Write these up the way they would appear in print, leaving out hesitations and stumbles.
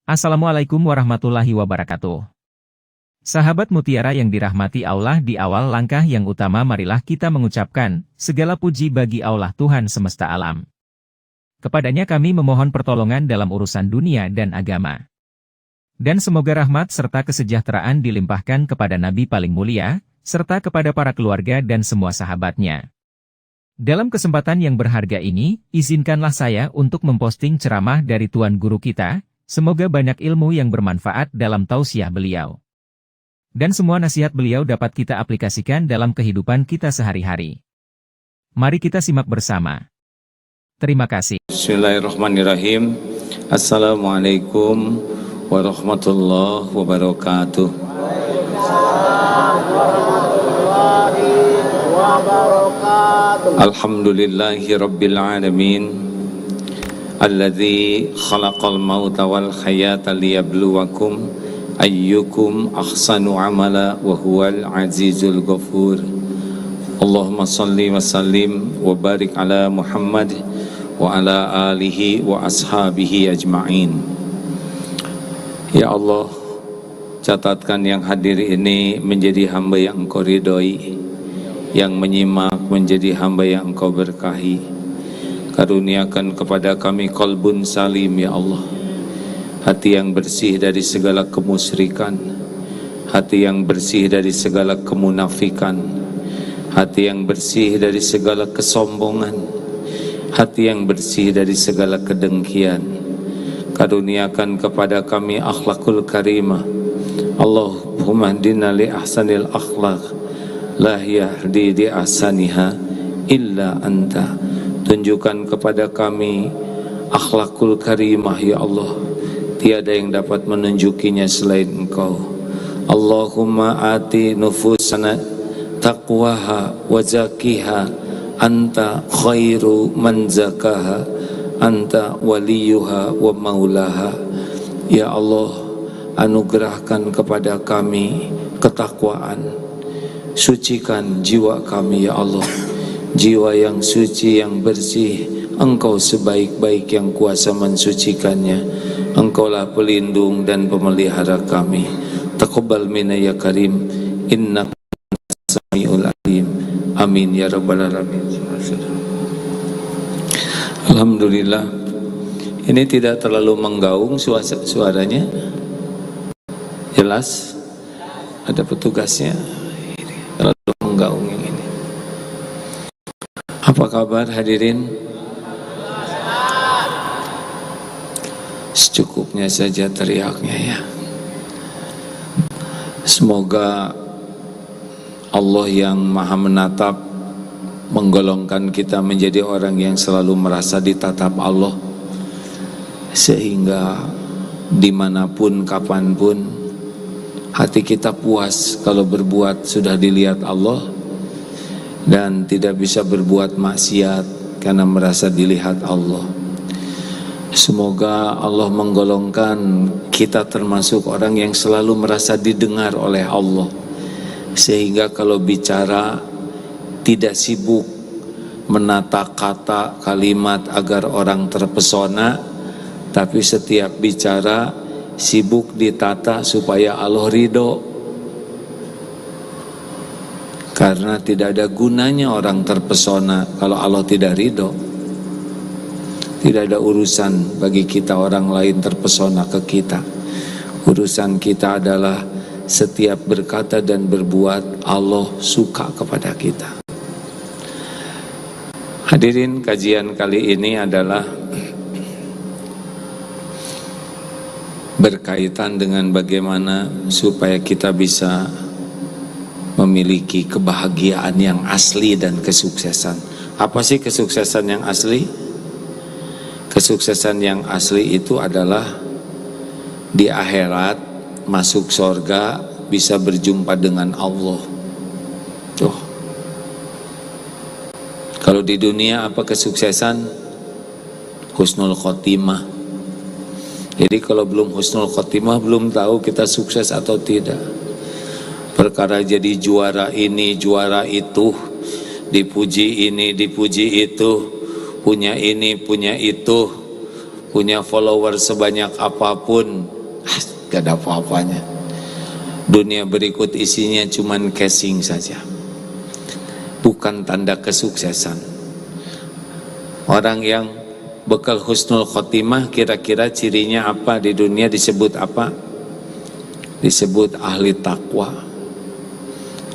Assalamualaikum warahmatullahi wabarakatuh. Sahabat Mutiara yang dirahmati Allah, di awal langkah yang utama marilah kita mengucapkan, segala puji bagi Allah Tuhan semesta alam. Kepadanya kami memohon pertolongan dalam urusan dunia dan agama. Dan semoga rahmat serta kesejahteraan dilimpahkan kepada Nabi paling mulia, serta kepada para keluarga dan semua sahabatnya. Dalam kesempatan yang berharga ini, izinkanlah saya untuk memposting ceramah dari Tuan Guru kita. Semoga banyak ilmu yang bermanfaat dalam tausiah beliau. Dan semua nasihat beliau dapat kita aplikasikan dalam kehidupan kita sehari-hari. Mari kita simak bersama. Terima kasih. Bismillahirrahmanirrahim. Assalamualaikum warahmatullahi wabarakatuh. Alhamdulillahi rabbil alamin. Alladzi khalaqal mauta wal hayata liyabluwakum ayyukum ahsanu amala wa huwal azizul ghafur. Allahumma salli wa sallim wa barik ala Muhammad wa ala alihi wa ashabihi ajma'in. Ya Allah, catatkan yang hadir ini menjadi hamba yang Engkau ridhoi, yang menyimak menjadi hamba yang Engkau berkahi. Karuniakan kepada kami qalbun salim ya Allah, hati yang bersih dari segala kemusyrikan, hati yang bersih dari segala kemunafikan, hati yang bersih dari segala kesombongan, hati yang bersih dari segala kedengkian. Karuniakan kepada kami akhlakul karimah. Allahumma hdina li ahsanil akhlaq, la yahdi li ahsaniha illa anta. Tunjukkan kepada kami akhlakul karimah ya Allah, tiada yang dapat menunjukinya selain Engkau. Allahumma ati nufusana taqwaha wa zakiha anta khairu man zakaha anta waliyuha wa maulaha. Ya Allah, anugerahkan kepada kami ketakwaan, sucikan jiwa kami ya Allah. Jiwa yang suci, yang bersih, Engkau sebaik-baik yang kuasa mensucikannya. Engkaulah pelindung dan pemelihara kami. Taqabbal minna ya karim, innaka samiul alim. Amin ya rabbal alamin. Alhamdulillah. Ini tidak terlalu menggaung suaranya. Jelas? Ada petugasnya. Terlalu menggaung yang ini. Apa kabar hadirin? Secukupnya saja teriaknya ya. Semoga Allah yang maha menatap menggolongkan kita menjadi orang yang selalu merasa ditatap Allah, sehingga dimanapun kapanpun hati kita puas kalau berbuat sudah dilihat Allah, dan tidak bisa berbuat maksiat karena merasa dilihat Allah. Semoga Allah menggolongkan kita termasuk orang yang selalu merasa didengar oleh Allah, sehingga kalau bicara tidak sibuk menata kata kalimat agar orang terpesona, tapi setiap bicara sibuk ditata supaya Allah ridho. Karena tidak ada gunanya orang terpesona kalau Allah tidak ridho. Tidak ada urusan bagi kita orang lain terpesona ke kita. Urusan kita adalah setiap berkata dan berbuat Allah suka kepada kita. Hadirin, kajian kali ini adalah berkaitan dengan bagaimana supaya kita bisa memiliki kebahagiaan yang asli dan kesuksesan. Apa sih kesuksesan yang asli? Kesuksesan yang asli itu adalah di akhirat masuk surga, bisa berjumpa dengan Allah. Tuh. Kalau di dunia apa kesuksesan? Husnul khotimah. Jadi kalau belum husnul khotimah, belum tahu kita sukses atau tidak. Perkara jadi juara ini, juara itu, dipuji ini, dipuji itu, punya ini, punya itu, punya follower sebanyak apapun, gak ada apa-apanya. Dunia berikut isinya cuman casing saja, bukan tanda kesuksesan. Orang yang bekal husnul khotimah, kira-kira cirinya apa di dunia? Disebut apa? Disebut ahli takwa.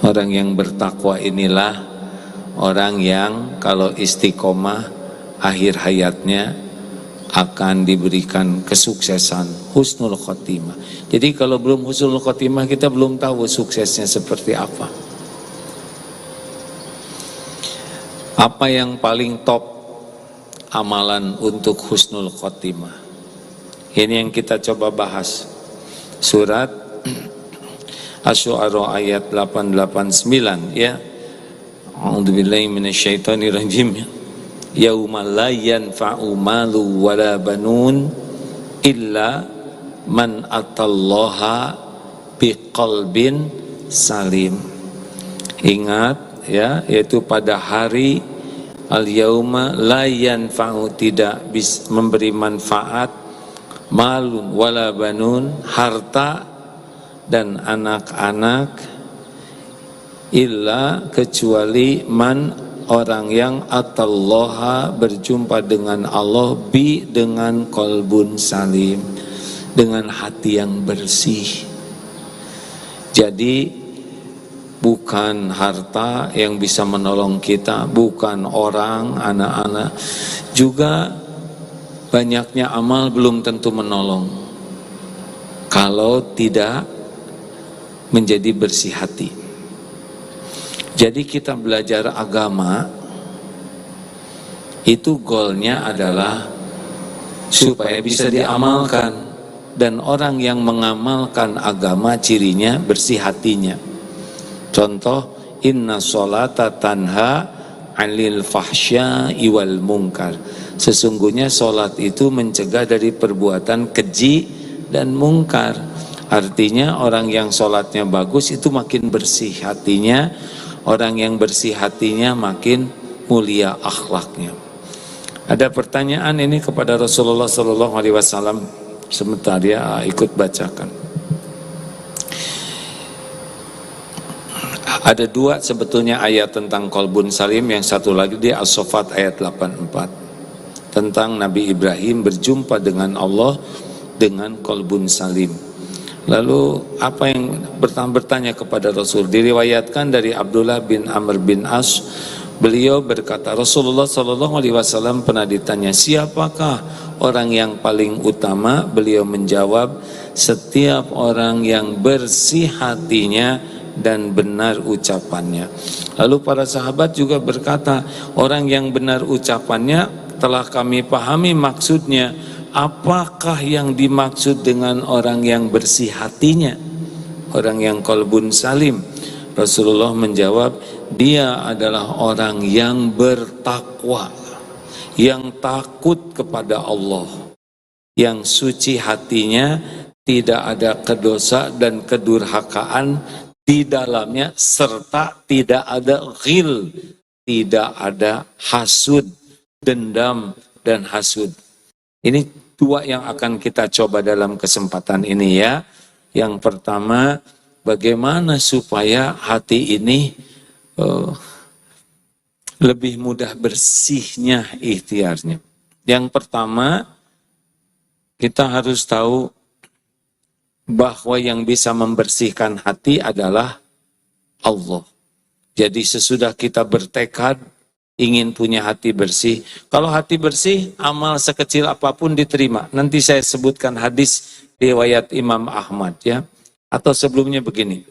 Orang yang bertakwa inilah orang yang kalau istiqomah akhir hayatnya akan diberikan kesuksesan, husnul khotimah. Jadi kalau belum husnul khotimah, kita belum tahu suksesnya seperti apa. Apa yang paling top amalan untuk husnul khotimah? Ini yang kita coba bahas. Surat Asy-Syu'ara ayat 889 ya. A'udzubillahi minasyaitonirrajim. Yauma la yanfa'u malu wala banun illa man atallaha biqalbin salim. Ingat ya, yaitu pada hari al-yauma la yanfa'u, tidak bisa memberi manfaat, malun wala banun, harta dan anak-anak, illa kecuali man, orang yang atallaha berjumpa dengan Allah, bi dengan qalbun salim, dengan hati yang bersih. Jadi bukan harta yang bisa menolong kita, bukan orang, anak-anak, juga banyaknya amal belum tentu menolong kalau tidak menjadi bersih hati. Jadi kita belajar agama itu goalnya adalah supaya bisa diamalkan, dan orang yang mengamalkan agama cirinya bersih hatinya. Contoh, inna sholata tanha 'anil fahsya'i wal munkar. Sesungguhnya sholat itu mencegah dari perbuatan keji dan mungkar. Artinya orang yang sholatnya bagus itu makin bersih hatinya. Orang yang bersih hatinya makin mulia akhlaknya. Ada pertanyaan ini kepada Rasulullah SAW. Sebentar ya, ikut bacakan. Ada dua sebetulnya ayat tentang qalbun salim. Yang satu lagi di As-Saffat ayat 84 tentang Nabi Ibrahim berjumpa dengan Allah dengan qalbun salim. Lalu apa yang bertanya kepada Rasul? Diriwayatkan dari Abdullah bin Amr bin As, beliau berkata, Rasulullah SAW pernah ditanya, siapakah orang yang paling utama? Beliau menjawab, setiap orang yang bersih hatinya dan benar ucapannya. Lalu para sahabat juga berkata, orang yang benar ucapannya telah kami pahami maksudnya. Apakah yang dimaksud dengan orang yang bersih hatinya, orang yang qalbun salim? Rasulullah menjawab, dia adalah orang yang bertakwa, yang takut kepada Allah, yang suci hatinya, tidak ada kedosa dan kedurhakaan di dalamnya, serta tidak ada ghil, tidak ada hasud, dendam dan hasud. Ini dua yang akan kita coba dalam kesempatan ini ya. Yang pertama, bagaimana supaya hati ini lebih mudah bersihnya ikhtiarnya. Yang pertama, kita harus tahu bahwa yang bisa membersihkan hati adalah Allah. Jadi sesudah kita bertekad ingin punya hati bersih. Kalau hati bersih, amal sekecil apapun diterima. Nanti saya sebutkan hadis riwayat Imam Ahmad ya. Atau sebelumnya begini.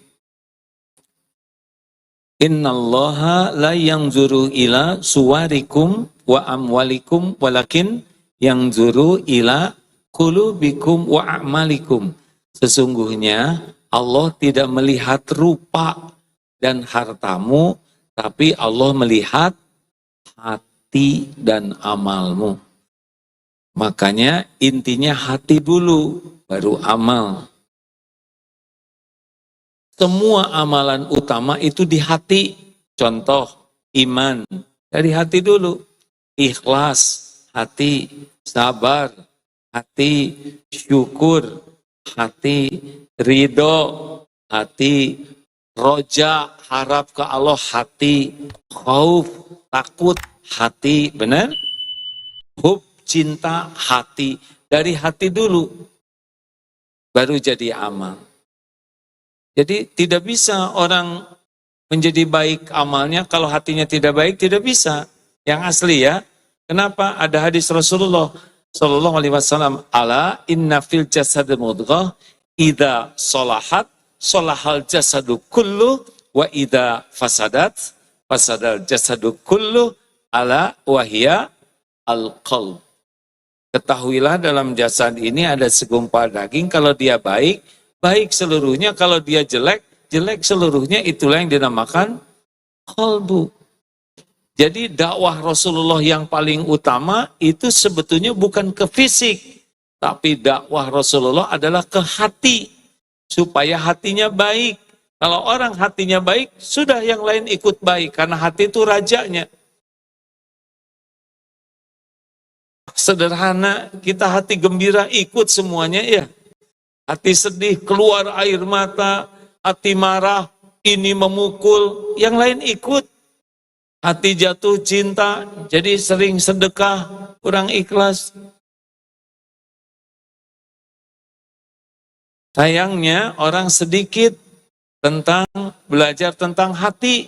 Innallaha la yanzuru ila suwarikum wa amwalikum walakin yanzuru ila qulubikum wa a'malikum. Sesungguhnya Allah tidak melihat rupa dan hartamu, tapi Allah melihat hati dan amalmu. Makanya intinya hati dulu, baru amal. Semua amalan utama itu di hati. Contoh, iman, dari hati dulu. Ikhlas, hati. Sabar, hati. Syukur, hati ridho, hati roja, harap ke Allah, hati khauf, takut, hati, benar? Hub, cinta, hati. Dari hati dulu, baru jadi amal. Jadi tidak bisa orang menjadi baik amalnya kalau hatinya tidak baik, tidak bisa. Yang asli ya. Kenapa? Ada hadis Rasulullah Sallallahu Alaihi Wasallam, ala inna fil jasad mudghah, idza solahat solahal jasadu kullu, wa idza fasadat fasadal jasadu kullu, ala wahya al qalb. Ketahuilah dalam jasad ini ada segumpal daging, kalau dia baik, baik seluruhnya, kalau dia jelek, jelek seluruhnya. Itulah yang dinamakan qalbu. Jadi dakwah Rasulullah yang paling utama itu sebetulnya bukan ke fisik, tapi dakwah Rasulullah adalah ke hati, supaya hatinya baik. Kalau orang hatinya baik, sudah yang lain ikut baik, karena hati itu rajanya. Sederhana, kita hati gembira ikut semuanya ya. Hati sedih keluar air mata, hati marah ini memukul, yang lain ikut. Hati jatuh cinta, jadi sering sedekah, kurang ikhlas. Sayangnya orang sedikit belajar tentang hati.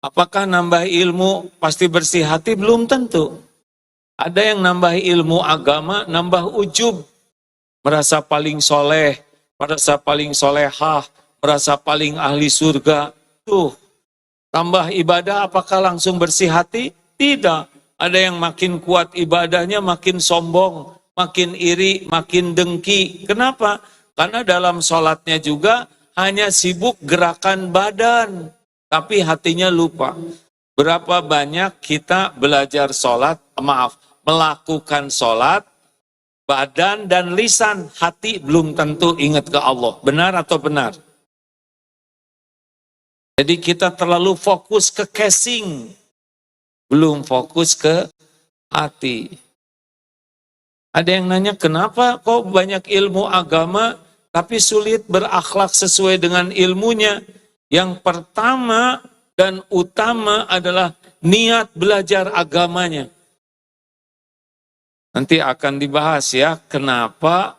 Apakah nambah ilmu pasti bersih hati? Belum tentu. Ada yang nambah ilmu agama, nambah ujub. Merasa paling soleh, merasa paling solehah, merasa paling ahli surga. Tuh. Tambah ibadah, apakah langsung bersih hati? Tidak. Ada yang makin kuat ibadahnya, makin sombong, makin iri, makin dengki. Kenapa? Karena dalam sholatnya juga hanya sibuk gerakan badan, tapi hatinya lupa. Berapa banyak kita belajar sholat, melakukan sholat, badan dan lisan, hati belum tentu ingat ke Allah. Benar atau benar? Jadi kita terlalu fokus ke casing, belum fokus ke hati. Ada yang nanya, kenapa kok banyak ilmu agama, tapi sulit berakhlak sesuai dengan ilmunya? Yang pertama dan utama adalah niat belajar agamanya. Nanti akan dibahas ya, kenapa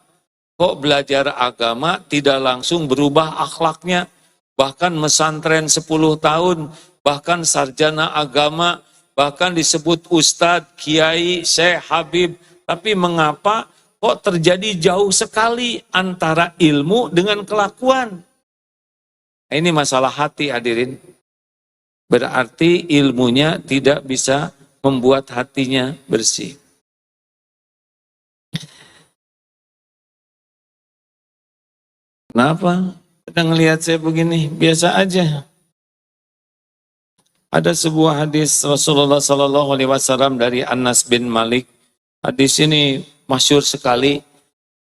kok belajar agama tidak langsung berubah akhlaknya. Bahkan mesantren 10 tahun, bahkan sarjana agama, bahkan disebut ustadz, kiai, syekh, habib. Tapi mengapa kok terjadi jauh sekali antara ilmu dengan kelakuan? Ini masalah hati, hadirin. Berarti ilmunya tidak bisa membuat hatinya bersih. Kenapa? Kadang ngelihat saya begini, biasa aja. Ada sebuah hadis Rasulullah Sallallahu Alaihi Wasallam dari Anas bin Malik. Hadis ini masyhur sekali.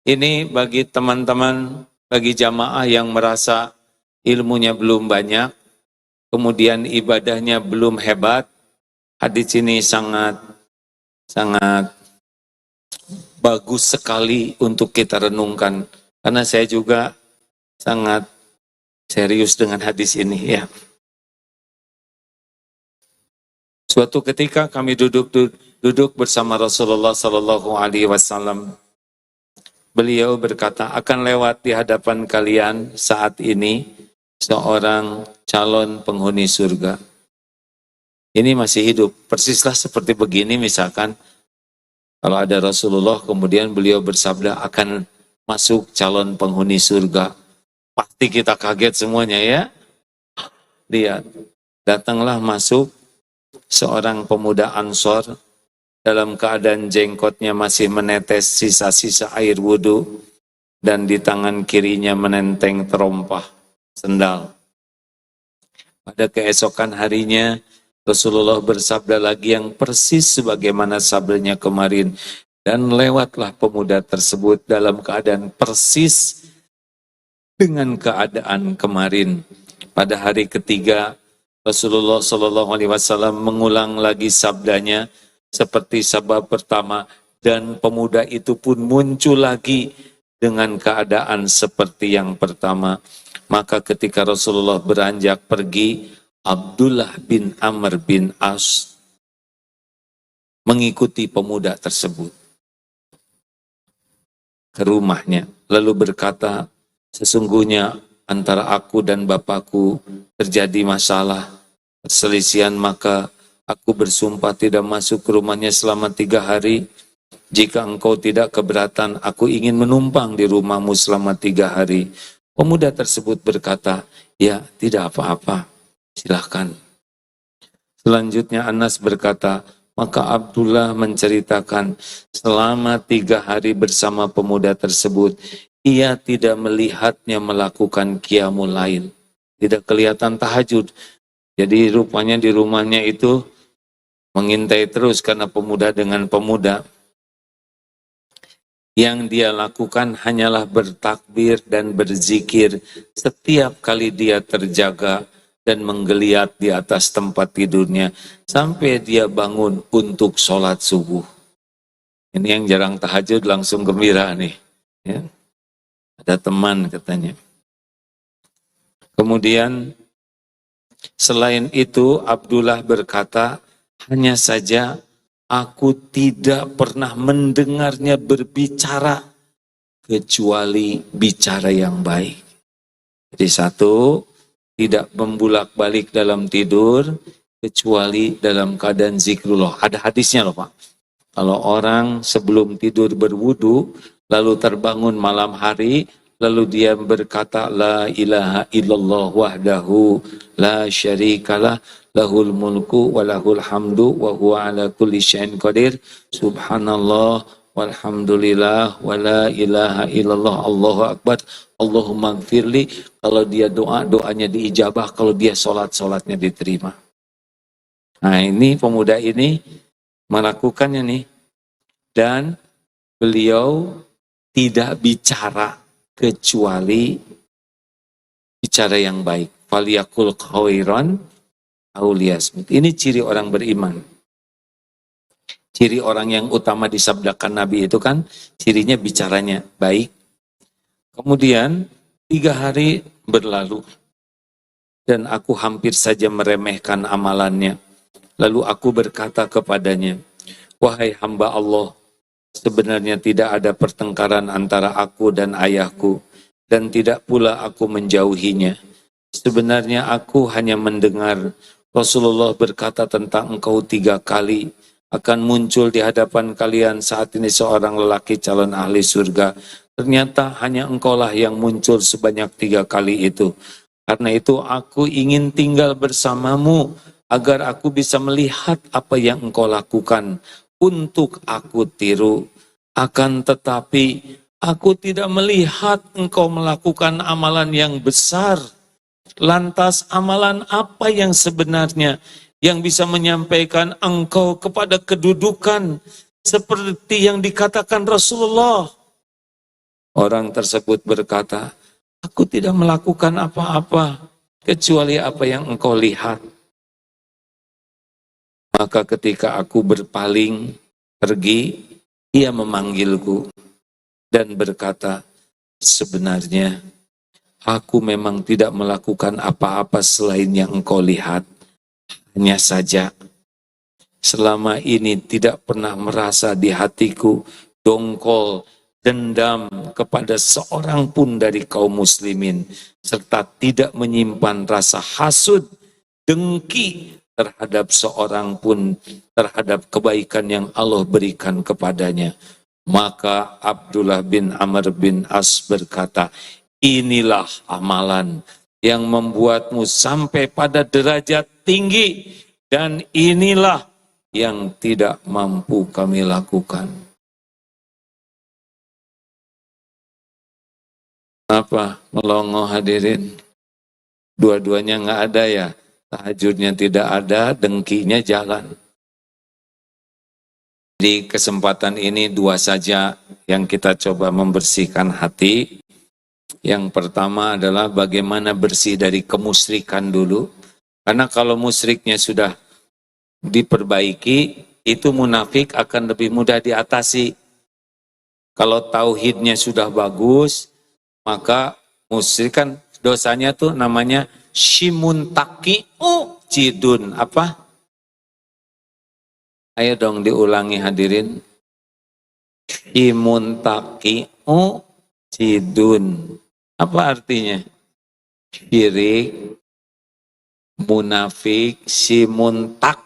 Ini bagi teman-teman, bagi jamaah yang merasa ilmunya belum banyak, kemudian ibadahnya belum hebat. Hadis ini sangat bagus sekali untuk kita renungkan. Karena saya juga sangat serius dengan hadis ini ya. Suatu ketika kami duduk bersama Rasulullah Sallallahu Alaihi Wasallam. Beliau berkata, akan lewat di hadapan kalian saat ini seorang calon penghuni surga. Ini masih hidup, persislah seperti begini misalkan. Kalau ada Rasulullah kemudian beliau bersabda akan masuk calon penghuni surga. Pasti kita kaget semuanya ya. Lihat, datanglah masuk seorang pemuda Ansor dalam keadaan jengkotnya masih menetes sisa-sisa air wudhu dan di tangan kirinya menenteng terompah sendal. Pada keesokan harinya Rasulullah bersabda lagi yang persis sebagaimana sabdanya kemarin, dan lewatlah pemuda tersebut dalam keadaan persis dengan keadaan kemarin. Pada hari ketiga, Rasulullah Shallallahu Alaihi Wasallam mengulang lagi sabdanya seperti sabda pertama, dan pemuda itu pun muncul lagi dengan keadaan seperti yang pertama. Maka ketika Rasulullah beranjak pergi, Abdullah bin Amr bin As mengikuti pemuda tersebut ke rumahnya, lalu berkata, sesungguhnya antara aku dan bapakku terjadi masalah, perselisihan, maka aku bersumpah tidak masuk ke rumahnya selama 3 hari. Jika engkau tidak keberatan, aku ingin menumpang di rumahmu selama 3 hari. Pemuda tersebut berkata, ya tidak apa-apa, silahkan. Selanjutnya Anas berkata, maka Abdullah menceritakan selama 3 hari bersama pemuda tersebut, ia tidak melihatnya melakukan qiyamul lail. Tidak kelihatan tahajud. Jadi rupanya di rumahnya itu mengintai terus karena pemuda dengan pemuda. Yang dia lakukan hanyalah bertakbir dan berzikir setiap kali dia terjaga dan menggeliat di atas tempat tidurnya sampai dia bangun untuk sholat subuh. Ini yang jarang tahajud langsung gembira nih. Ya. Ada teman katanya. Kemudian selain itu Abdullah berkata, hanya saja aku tidak pernah mendengarnya berbicara kecuali bicara yang baik. Jadi satu, tidak membulak-balik dalam tidur kecuali dalam keadaan zikrullah. Ada hadisnya loh Pak. Kalau orang sebelum tidur berwudu, lalu terbangun malam hari, lalu dia berkata, la ilaha illallah wahdahu, la syarikalah, lahul mulku wa lahul hamdu wa huwa ala kulli syai'in qadir, subhanallah walhamdulillah wa la ilaha illallah, Allahu akbar, Allahumma gfirli. Kalau dia doa, doanya diijabah. Kalau dia sholat, sholatnya diterima. Nah ini pemuda ini melakukannya nih. Dan beliau tidak bicara kecuali bicara yang baik. Faliyakul khairan auliyasmut. Ini ciri orang beriman. Ciri orang yang utama disabdakan Nabi itu kan cirinya bicaranya baik. Kemudian 3 hari berlalu dan aku hampir saja meremehkan amalannya. Lalu aku berkata kepadanya, wahai hamba Allah, sebenarnya tidak ada pertengkaran antara aku dan ayahku, dan tidak pula aku menjauhinya. Sebenarnya aku hanya mendengar Rasulullah berkata tentang engkau 3 kali akan muncul di hadapan kalian saat ini seorang lelaki calon ahli surga. Ternyata hanya engkaulah yang muncul sebanyak 3 kali itu. Karena itu aku ingin tinggal bersamamu agar aku bisa melihat apa yang engkau lakukan untuk aku tiru. Akan tetapi aku tidak melihat engkau melakukan amalan yang besar. Lantas amalan apa yang sebenarnya yang bisa menyampaikan engkau kepada kedudukan seperti yang dikatakan Rasulullah? Orang tersebut berkata, aku tidak melakukan apa-apa kecuali apa yang engkau lihat. Maka ketika aku berpaling pergi, ia memanggilku dan berkata, sebenarnya aku memang tidak melakukan apa-apa selain yang engkau lihat. Hanya saja selama ini tidak pernah merasa di hatiku dongkol, dendam kepada seorang pun dari kaum muslimin, serta tidak menyimpan rasa hasud, dengki terhadap seorang pun terhadap kebaikan yang Allah berikan kepadanya. Maka Abdullah bin Amr bin As berkata, inilah amalan yang membuatmu sampai pada derajat tinggi, dan inilah yang tidak mampu kami lakukan. Apa? Melongo hadirin. Dua-duanya nggak ada ya. Tahajudnya tidak ada, dengkinya jalan. Di kesempatan ini 2 saja yang kita coba membersihkan hati. Yang pertama adalah bagaimana bersih dari kemusyrikan dulu. Karena kalau musyriknya sudah diperbaiki, itu munafik akan lebih mudah diatasi. Kalau tauhidnya sudah bagus, maka musyrik kan dosanya tuh namanya shimuntaki'u cidun. Apa? Ayo dong diulangi hadirin. Shimuntaki'u cidun. Apa artinya? Syirik, munafik, simuntak,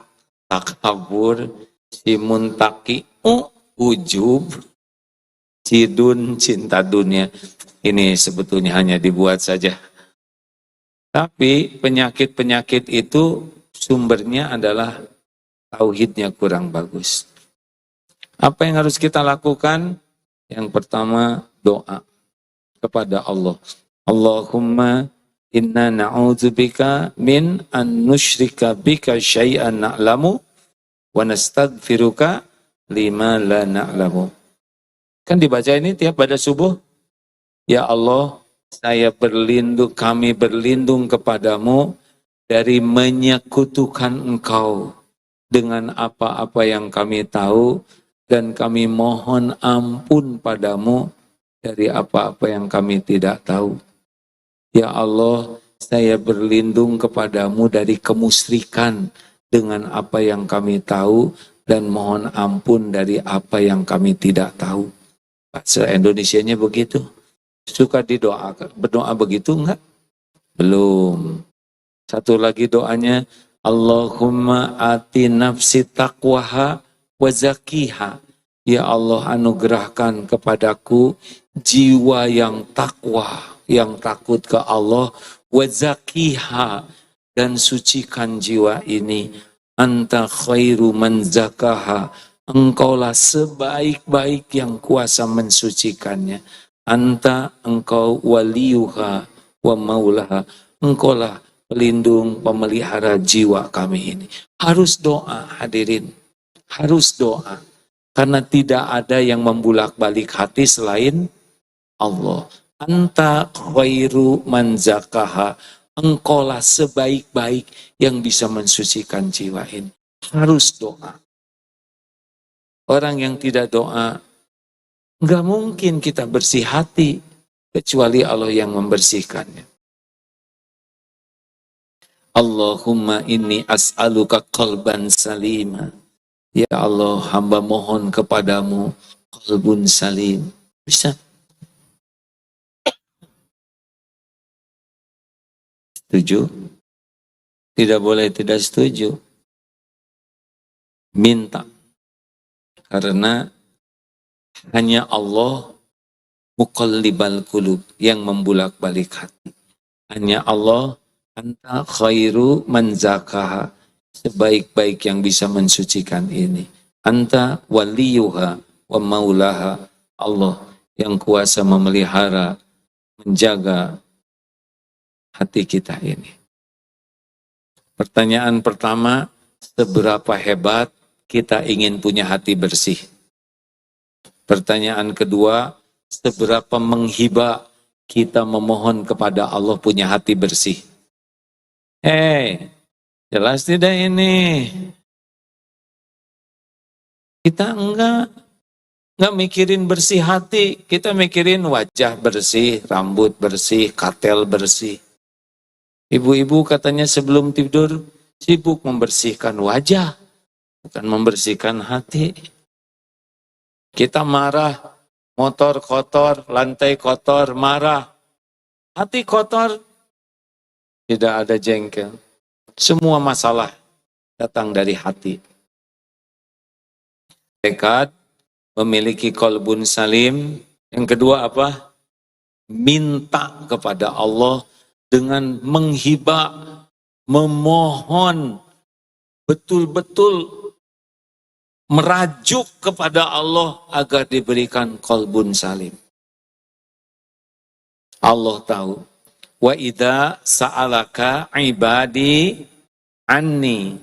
takabur, simuntaki'u ujub, cidun, cinta dunia. Ini sebetulnya hanya dibuat saja. Tapi penyakit-penyakit itu sumbernya adalah tauhidnya kurang bagus. Apa yang harus kita lakukan? Yang pertama, doa kepada Allah. Allahumma inna na'udzubika min an nusyrika bika syai'an na'lamu wa nastaghfiruka lima la na'lamu. Kan dibaca ini tiap pada subuh. Ya Allah, kami berlindung kepadamu dari menyekutukan Engkau dengan apa-apa yang kami tahu, dan kami mohon ampun padamu dari apa-apa yang kami tidak tahu. Ya Allah, saya berlindung kepadamu dari kemusyrikan dengan apa yang kami tahu, dan mohon ampun dari apa yang kami tidak tahu. Bahasa Indonesianya begitu. Suka berdoa begitu enggak? Belum. Satu lagi doanya, Allahumma ati nafsi taqwaha wa zakiha. Ya Allah, anugerahkan kepadaku jiwa yang takwa, yang takut ke Allah, wa zakiha, dan sucikan jiwa ini. Anta khairu man zakaha. Engkaulah sebaik-baik yang kuasa mensucikannya. Engkau waliyuha wa maulaha. Engkaulah pelindung, pemelihara jiwa kami ini. Harus doa, hadirin. Harus doa. Karena tidak ada yang membulak-balik hati selain Allah. Anta khairu man zakaha. Engkaulah sebaik-baik yang bisa mensucikan jiwa ini. Harus doa. Orang yang tidak doa, nggak mungkin kita bersih hati, kecuali Allah yang membersihkannya. Allahumma inni as'aluka qalban salima. Ya Allah, hamba mohon kepadamu qalbun salim. Bisa? Setuju? Tidak boleh tidak setuju. Minta. Karena hanya Allah muqallibal qulub, yang membulak-balik hati. Hanya Allah, anta khairu man zakaha, sebaik-baik yang bisa mensucikan ini. Anta waliyuha wa maulaha. Allah yang kuasa memelihara, menjaga hati kita ini. Pertanyaan pertama, seberapa hebat kita ingin punya hati bersih? Pertanyaan kedua, seberapa menghibah kita memohon kepada Allah punya hati bersih? Jelas tidak ini? Kita enggak mikirin bersih hati, kita mikirin wajah bersih, rambut bersih, katel bersih. Ibu-ibu katanya sebelum tidur sibuk membersihkan wajah, bukan membersihkan hati. Kita marah, motor kotor, lantai kotor, marah. Hati kotor, tidak ada jengkel. Semua masalah datang dari hati. Tekad, memiliki qalbun salim. Yang kedua apa? Minta kepada Allah dengan menghibah, memohon, betul-betul merajuk kepada Allah agar diberikan qalbun salim. Allah tahu. Wa idza sa'alaka ibadi anni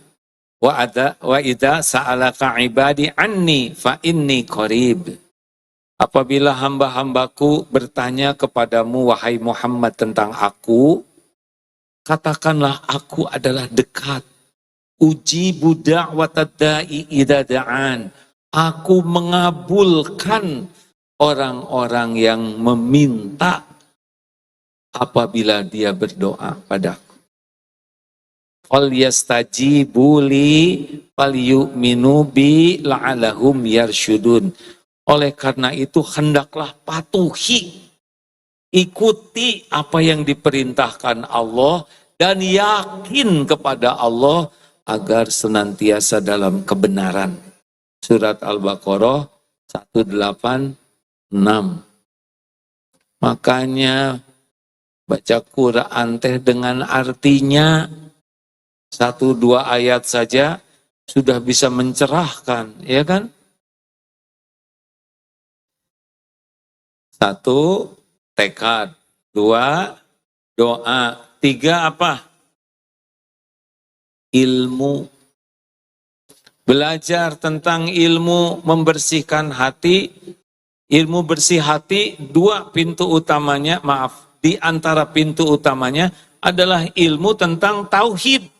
wa idza sa'alaka ibadi anni fa inni qarib. Apabila hamba-hambaku bertanya kepadamu wahai Muhammad tentang aku, katakanlah aku adalah dekat. Ujibu da'watad da'i idza da'an. Aku mengabulkan orang-orang yang meminta apabila dia berdoa padaku. Falyastajibu li falyu'minu bi la'allahum yarsyudun. Oleh karena itu hendaklah patuhi, ikuti apa yang diperintahkan Allah dan yakin kepada Allah agar senantiasa dalam kebenaran. Surat Al-Baqarah 186. Makanya baca Quran teh dengan artinya, 1-2 ayat saja sudah bisa mencerahkan, ya kan? 1, tekad. 2, doa. 3, apa? Ilmu. Belajar tentang ilmu membersihkan hati. Ilmu bersih hati, 2 pintu utamanya, di antara pintu utamanya adalah ilmu tentang tauhid.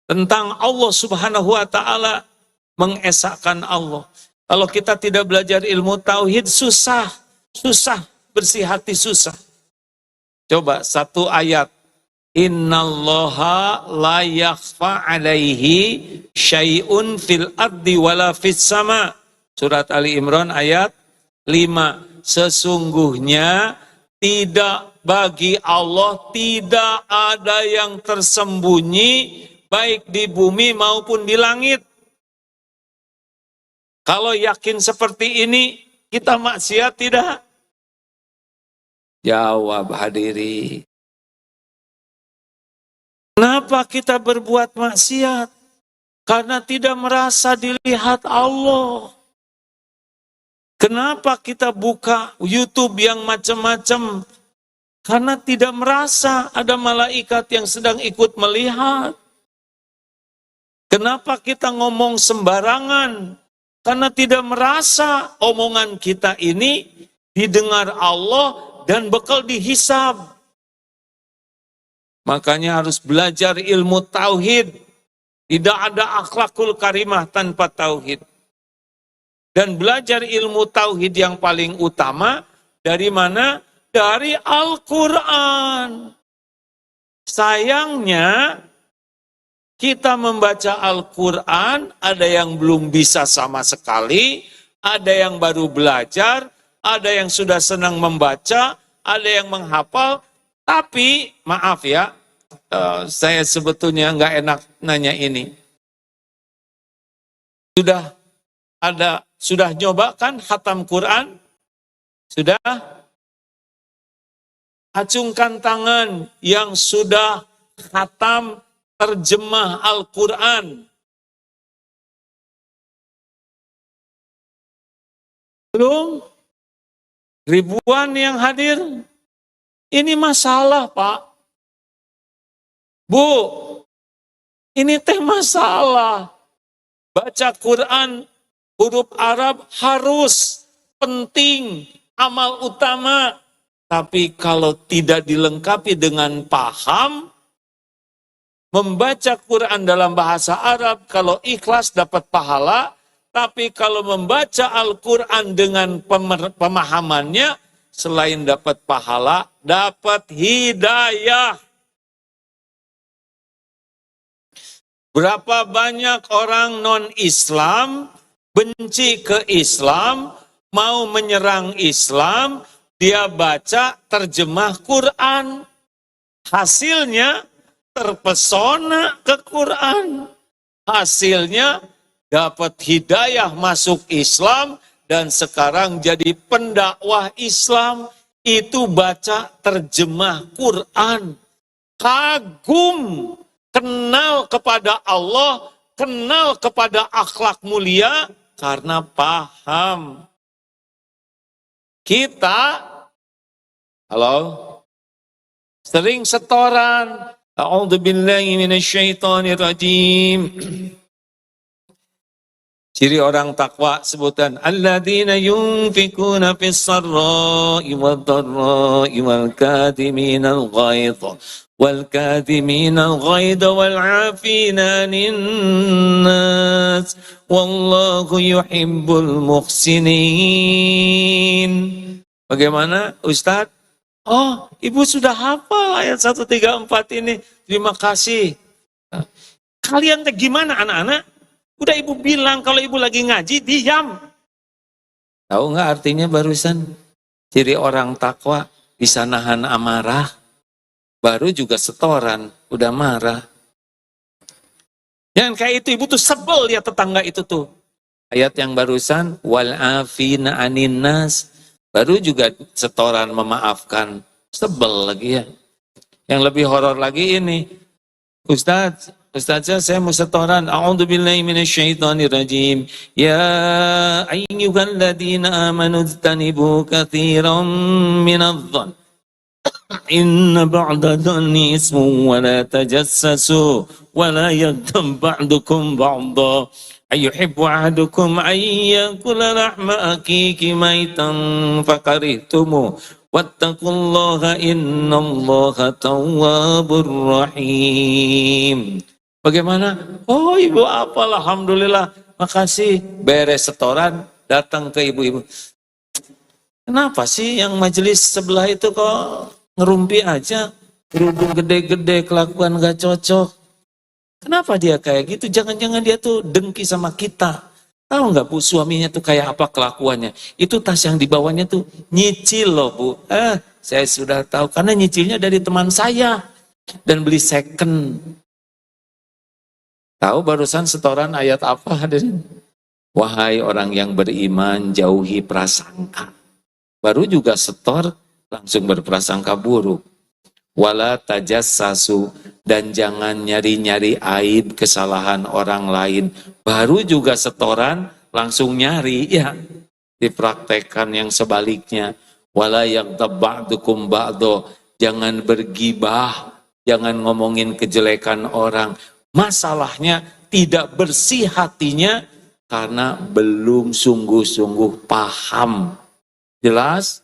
Tentang Allah Subhanahu wa ta'ala, mengesahkan Allah. Kalau kita tidak belajar ilmu tauhid, susah bersih hati, susah. Coba 1 ayat. Innallaha la yakhfa alaihi syai'un fil ardi wala fis sama. Surat Ali Imran ayat 5. Sesungguhnya tidak bagi Allah tidak ada yang tersembunyi baik di bumi maupun di langit. Kalau yakin seperti ini, kita maksiat tidak? Jawab hadiri. Kenapa kita berbuat maksiat? Karena tidak merasa dilihat Allah. Kenapa kita buka YouTube yang macam-macam? Karena tidak merasa ada malaikat yang sedang ikut melihat. Kenapa kita ngomong sembarangan? Karena tidak merasa omongan kita ini didengar Allah dan bakal dihisab. Makanya harus belajar ilmu tauhid. Tidak ada akhlakul karimah tanpa tauhid. Dan belajar ilmu tauhid yang paling utama dari mana? Dari Al-Quran. Sayangnya kita membaca Al-Quran, ada yang belum bisa sama sekali, ada yang baru belajar, ada yang sudah senang membaca, ada yang menghafal. Tapi maaf ya, saya sebetulnya nggak enak nanya ini. Sudah nyoba kan khatam Quran? Sudah? Acungkan tangan yang sudah khatam terjemah Al-Quran. Belum? Ribuan yang hadir? Ini masalah, Pak. Bu, ini teh masalah. Baca Quran, huruf Arab harus, penting, amal utama. Tapi kalau tidak dilengkapi dengan paham, membaca Quran dalam bahasa Arab, kalau ikhlas dapat pahala, tapi kalau membaca Al-Quran dengan pemahamannya, selain dapat pahala, dapat hidayah. Berapa banyak orang non-Islam, benci ke Islam, mau menyerang Islam, dia baca terjemah Quran. Hasilnya terpesona ke Quran. Hasilnya dapat hidayah masuk Islam dan sekarang jadi pendakwah Islam. Itu baca terjemah Quran. Kagum, kenal kepada Allah, kenal kepada akhlak mulia karena paham. Kita, halo, sering setoran. A'udzubillahi minasyaitonirrajim. Ciri orang takwa sebutan alladzina yunfikuna fis sarra'i wad dharra'i wal kadhiminal ghaidha wal kadhiminal ghaidha wal 'afina 'anil nas wallahu yuhibbul muhsinin. Bagaimana Ustaz? Oh, Ibu sudah hafal ayat 134 ini. Terima kasih. Kalian gimana anak-anak? Udah Ibu bilang kalau Ibu lagi ngaji, diam. Tahu nggak artinya barusan? Ciri orang takwa bisa nahan amarah. Baru juga setoran, udah marah. Jangan kayak itu, Ibu tuh sebel lihat tetangga itu tuh. Ayat yang barusan, wal afina anin nas. Baru juga setoran memaafkan. Sebel lagi ya. Yang lebih horor lagi ini. Ustazah, saya mau setoran. A'udzubillahi minasyaitonirrajim. Ya ayyuhalladzina amanu ijtanibu katsiran minadh-dhann. Inna ba'da dhanni ismun wa la tajassasu wa la yaghtab ba'dukum ba'dha. Ayyuhibbu ahadukum an yakula lahma akhihi maitan fakarihtumu. Wattaqullaha innallaha tawwabur rahim. Bagaimana? Oh Ibu hafal, alhamdulillah. Makasih. Beres setoran, datang ke ibu-ibu. Kenapa sih yang majelis sebelah itu kok ngerumpi aja? Kerudung gede-gede, kelakuan gak cocok. Kenapa dia kayak gitu? Jangan-jangan dia tuh dengki sama kita. Tahu nggak Bu, suaminya tuh kayak apa kelakuannya? Itu tas yang dibawanya tuh nyicil loh Bu. Saya sudah tahu karena nyicilnya dari teman saya dan beli second. Tahu barusan setoran ayat apa hadirin? Wahai orang yang beriman, jauhi prasangka. Baru juga setor langsung berprasangka buruk. Wala tajassasu, dan jangan nyari-nyari aib kesalahan orang lain. Baru juga setoran langsung nyari, ya dipraktekkan yang sebaliknya. Wala yaghtab ba'dukum ba'dha, jangan bergibah, jangan ngomongin kejelekan orang. Masalahnya tidak bersih hatinya karena belum sungguh-sungguh paham. Jelas?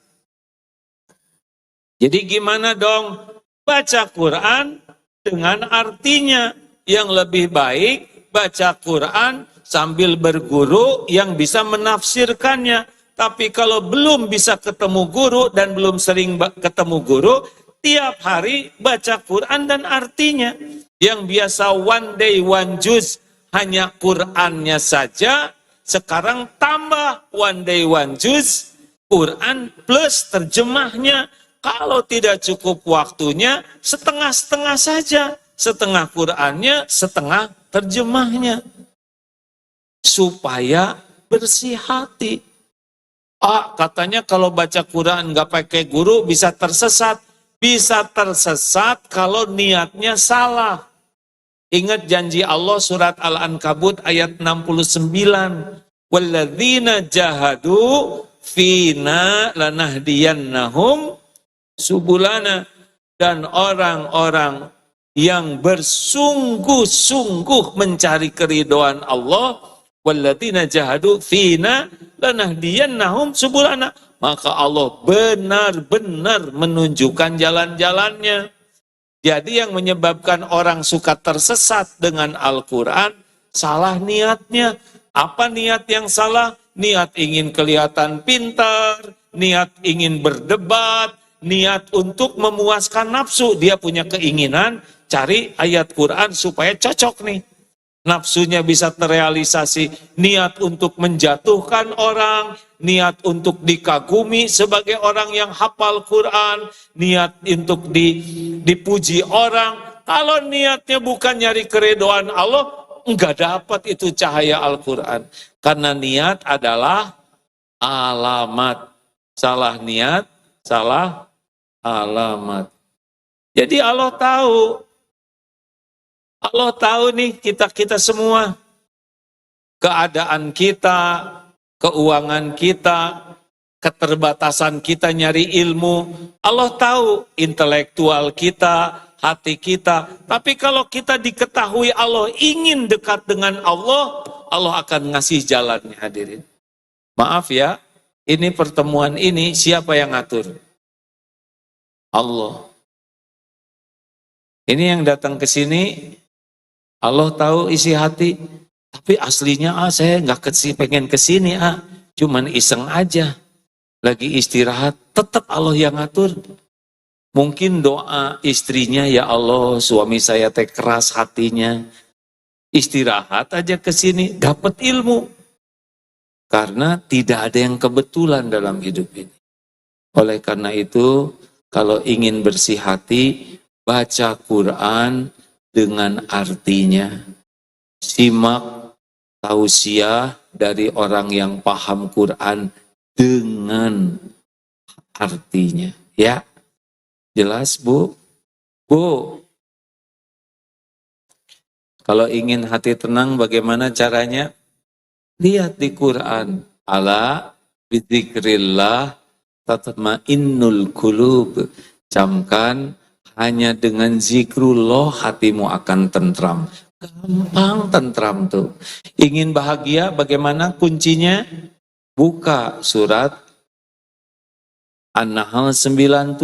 Jadi gimana dong? Baca Quran dengan artinya. Yang lebih baik baca Quran sambil berguru yang bisa menafsirkannya. Tapi kalau belum bisa ketemu guru dan belum sering ketemu guru, tiap hari baca Quran dan artinya. Yang biasa one day one juz hanya Qurannya saja, sekarang tambah one day one juz, Quran plus terjemahnya. Kalau tidak cukup waktunya, setengah-setengah saja. Setengah Qurannya, setengah terjemahnya. Supaya bersih hati. Katanya kalau baca Quran nggak pakai guru bisa tersesat. Bisa tersesat kalau niatnya salah. Ingat janji Allah surat Al-Ankabut ayat 69. Walladzina jahadu fina lanahdiyannahum subulana, dan orang-orang yang bersungguh-sungguh mencari keridhaan Allah, walladzina jahadu fina lanahdiyannahum subulana, maka Allah benar-benar menunjukkan jalan-jalannya. Jadi yang menyebabkan orang suka tersesat dengan Al-Quran, salah niatnya. Apa niat yang salah? Niat ingin kelihatan pintar, niat ingin berdebat, niat untuk memuaskan nafsu. Dia punya keinginan cari ayat Quran supaya cocok nih. Nafsunya bisa terrealisasi. Niat untuk menjatuhkan orang, niat untuk dikagumi sebagai orang yang hafal Quran, niat untuk dipuji orang. Kalau niatnya bukan nyari keridhaan Allah, enggak dapat itu cahaya Al-Quran. Karena niat adalah alamat. Salah niat, salah alamat. Jadi Allah tahu nih kita semua. Keadaan kita, keuangan kita, keterbatasan kita nyari ilmu. Allah tahu intelektual kita, hati kita. Tapi kalau kita diketahui Allah ingin dekat dengan Allah, Allah akan ngasih jalannya hadirin. Maaf ya, ini pertemuan ini siapa yang ngatur? Allah. Ini yang datang ke sini, Allah tahu isi hati. Tapi aslinya saya nggak pengen ke sini cuman iseng aja. Lagi istirahat, tetap Allah yang ngatur. Mungkin doa istrinya, ya Allah suami saya teh keras hatinya. Istirahat aja ke sini, dapat ilmu. Karena tidak ada yang kebetulan dalam hidup ini. Oleh karena itu, kalau ingin bersih hati, baca Quran dengan artinya. Simak tausiah dari orang yang paham Quran dengan artinya. Ya, jelas Bu? Bu, kalau ingin hati tenang bagaimana caranya? Lihat di Quran. Ala bidzikrillah tatma'innul qulub. Camkan, hanya dengan zikrullah hatimu akan tentram. Gampang tentram tuh. Ingin bahagia bagaimana kuncinya? Buka surat An-Nahl 97.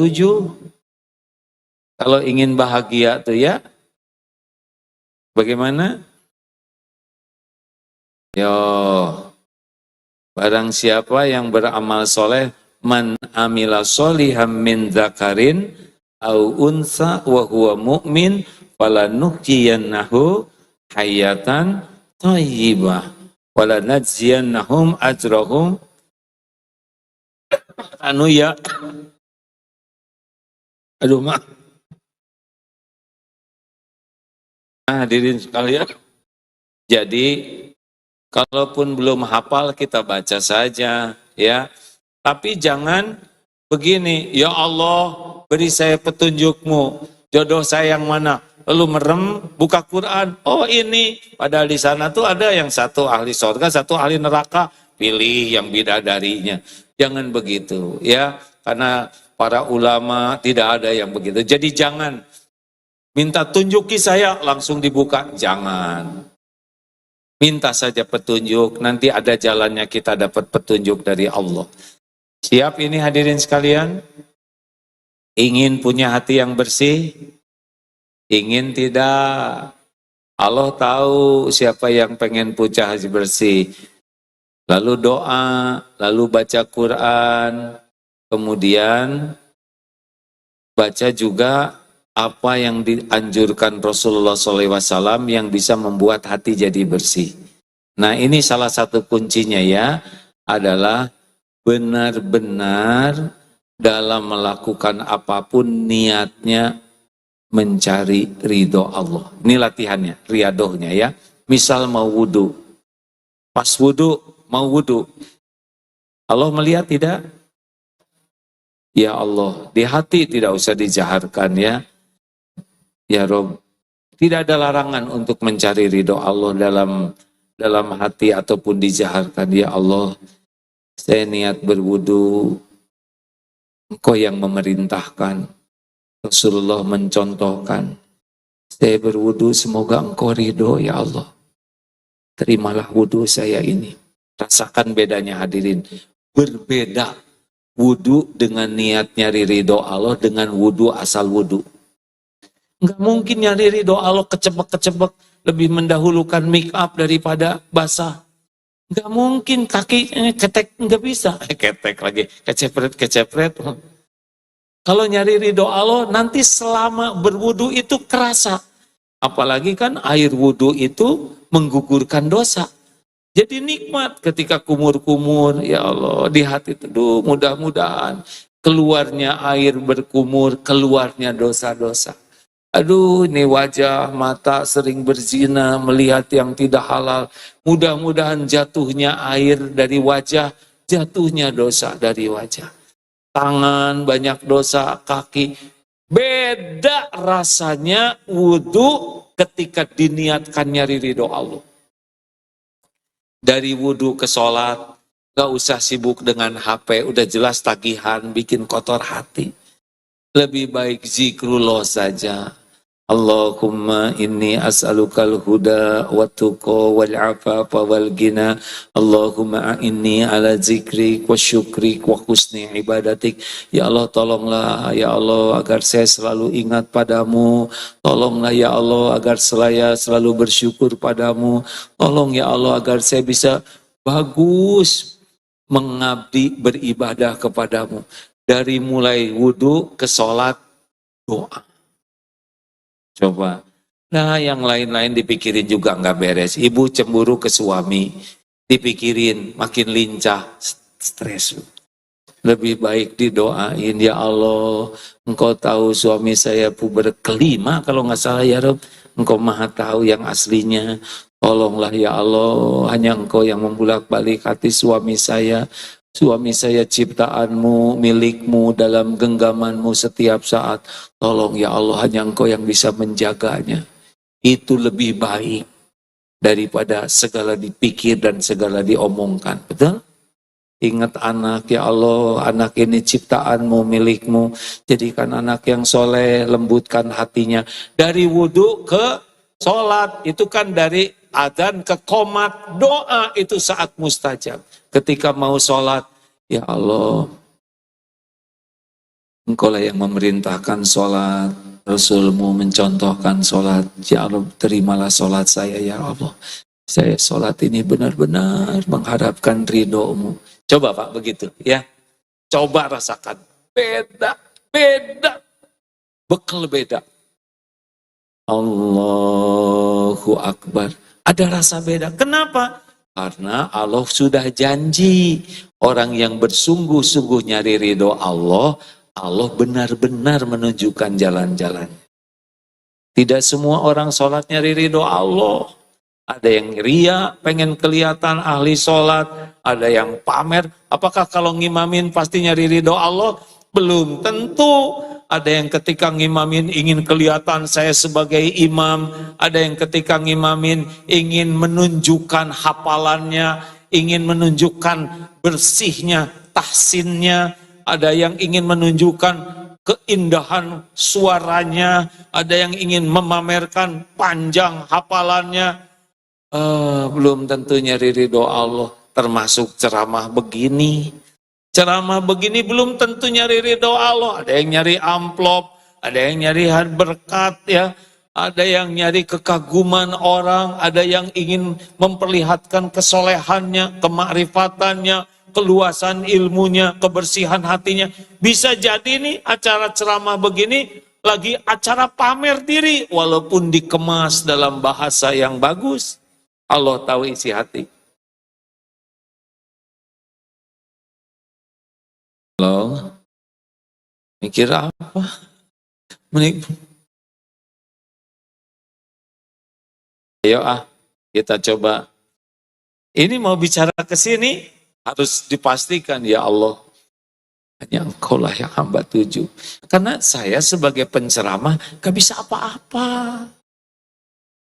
Kalau ingin bahagia tuh ya, bagaimana? Yo, barang siapa yang beramal soleh, man amila soliham min dzakarin au unsa wa huwa mu'min falanuhyiyannahu hayatan thayyibah walanajziyannahum ajrahum ya. Aduh mak. Hadirin sekalian. Jadi kalaupun belum hafal kita baca saja ya. Tapi jangan begini, ya Allah beri saya petunjukmu, jodoh saya yang mana? Lalu merem, buka Quran, oh ini, padahal di sana tuh ada yang satu ahli surga, satu ahli neraka, pilih yang bidadarinya. Jangan begitu ya, karena para ulama tidak ada yang begitu. Jadi jangan minta tunjuki saya langsung dibuka, jangan. Minta saja petunjuk, nanti ada jalannya kita dapat petunjuk dari Allah. Siap ini hadirin sekalian? Ingin punya hati yang bersih? Ingin tidak? Allah tahu siapa yang pengen punya hati bersih. Lalu doa, lalu baca Quran, kemudian baca juga apa yang dianjurkan Rasulullah SAW yang bisa membuat hati jadi bersih. Nah ini salah satu kuncinya ya, adalah benar-benar dalam melakukan apapun niatnya mencari ridho Allah. Ini latihannya, riadohnya ya. Misal mau wudhu, pas wudhu, mau wudhu, Allah melihat tidak? Ya Allah, di hati tidak usah dijaharkan ya. Ya Rob, tidak ada larangan untuk mencari ridho Allah dalam hati ataupun dijaharkan. Ya Allah, saya niat berwudu, Engkau yang memerintahkan, Rasulullah mencontohkan. Saya berwudu, semoga Engkau ridho ya Allah. Terimalah wudu saya ini. Rasakan bedanya hadirin. Berbeda wudu dengan niat nyari ridho Allah dengan wudu asal wudu. Enggak mungkin nyari ridho Allah kecebek-kecebek, lebih mendahulukan make up daripada basah. Enggak mungkin kaki ketek, enggak bisa. Ketek lagi, kecepret. Kalau nyari ridho Allah, nanti selama berwudu itu kerasa. Apalagi kan air wudu itu menggugurkan dosa. Jadi nikmat ketika kumur-kumur, ya Allah, di hati itu, mudah-mudahan keluarnya air berkumur, keluarnya dosa-dosa. Aduh, ini wajah, mata sering berzina, melihat yang tidak halal. Mudah-mudahan jatuhnya air dari wajah, jatuhnya dosa dari wajah. Tangan banyak dosa, kaki. Beda rasanya wudhu ketika diniatkan nyari ridho Allah. Dari wudhu ke sholat, gak usah sibuk dengan HP, udah jelas tagihan, bikin kotor hati. Lebih baik zikrullah saja. Allahumma inni as'alukal huda wa tuqa wal afafa wal ghina. Allahumma inni ala zikrik wa syukrik wa husni ibadatik. Ya Allah, tolonglah ya Allah agar saya selalu ingat padamu. Tolonglah ya Allah agar saya selalu bersyukur padamu. Tolong ya Allah agar saya bisa bagus mengabdi beribadah kepadamu. Dari mulai wudhu ke sholat, doa. Coba. Nah, yang lain-lain dipikirin juga nggak beres. Ibu cemburu ke suami, dipikirin makin lincah, stres. Lebih baik didoain, ya Allah, Engkau tahu suami saya puber kelima, kalau nggak salah ya Rob, Engkau maha tahu yang aslinya. Tolonglah ya Allah, hanya Engkau yang membulak-balik hati suami saya. Suami saya ciptaanmu, milikmu, dalam genggamanmu setiap saat. Tolong ya Allah, hanya Engkau yang bisa menjaganya. Itu lebih baik daripada segala dipikir dan segala diomongkan. Betul? Ingat anak, ya Allah, anak ini ciptaanmu, milikmu. Jadikan anak yang soleh, lembutkan hatinya. Dari wudhu ke sholat, itu kan dari adzan ke qomat. Doa itu saat mustajab. Ketika mau sholat, ya Allah, Engkau lah yang memerintahkan sholat, Rasulmu mencontohkan sholat. Ya Allah, terimalah sholat saya ya Allah. Saya sholat ini benar-benar mengharapkan ridho-Mu. Coba Pak begitu ya. Coba rasakan. Beda, beda. Bekal beda. Allahu Akbar. Ada rasa beda. Kenapa? Karena Allah sudah janji. Orang yang bersungguh-sungguh nyari ridho Allah, Allah benar-benar menunjukkan jalan-jalan. Tidak semua orang sholat nyari ridho Allah. Ada yang ria, pengen kelihatan ahli sholat. Ada yang pamer. Apakah kalau ngimamin pasti nyari ridho Allah? Belum tentu. Ada yang ketika ngimamin ingin kelihatan saya sebagai imam. Ada yang ketika ngimamin ingin menunjukkan hafalannya. Ingin menunjukkan bersihnya, tahsinnya. Ada yang ingin menunjukkan keindahan suaranya. Ada yang ingin memamerkan panjang hafalannya. Belum tentunya ridho Allah, termasuk ceramah begini. Ceramah begini belum tentu nyari ridho Allah. Ada yang nyari amplop, ada yang nyari berkat ya, ada yang nyari kekaguman orang, ada yang ingin memperlihatkan kesolehannya, kemakrifatannya, keluasan ilmunya, kebersihan hatinya. Bisa jadi nih acara ceramah begini lagi acara pamer diri, walaupun dikemas dalam bahasa yang bagus. Allah tahu isi hati. Halo? Mikir apa? Ayo kita coba. Ini mau bicara ke sini, harus dipastikan ya Allah. Hanya Engkau lah yang hamba tuju. Karena saya sebagai penceramah gak bisa apa-apa.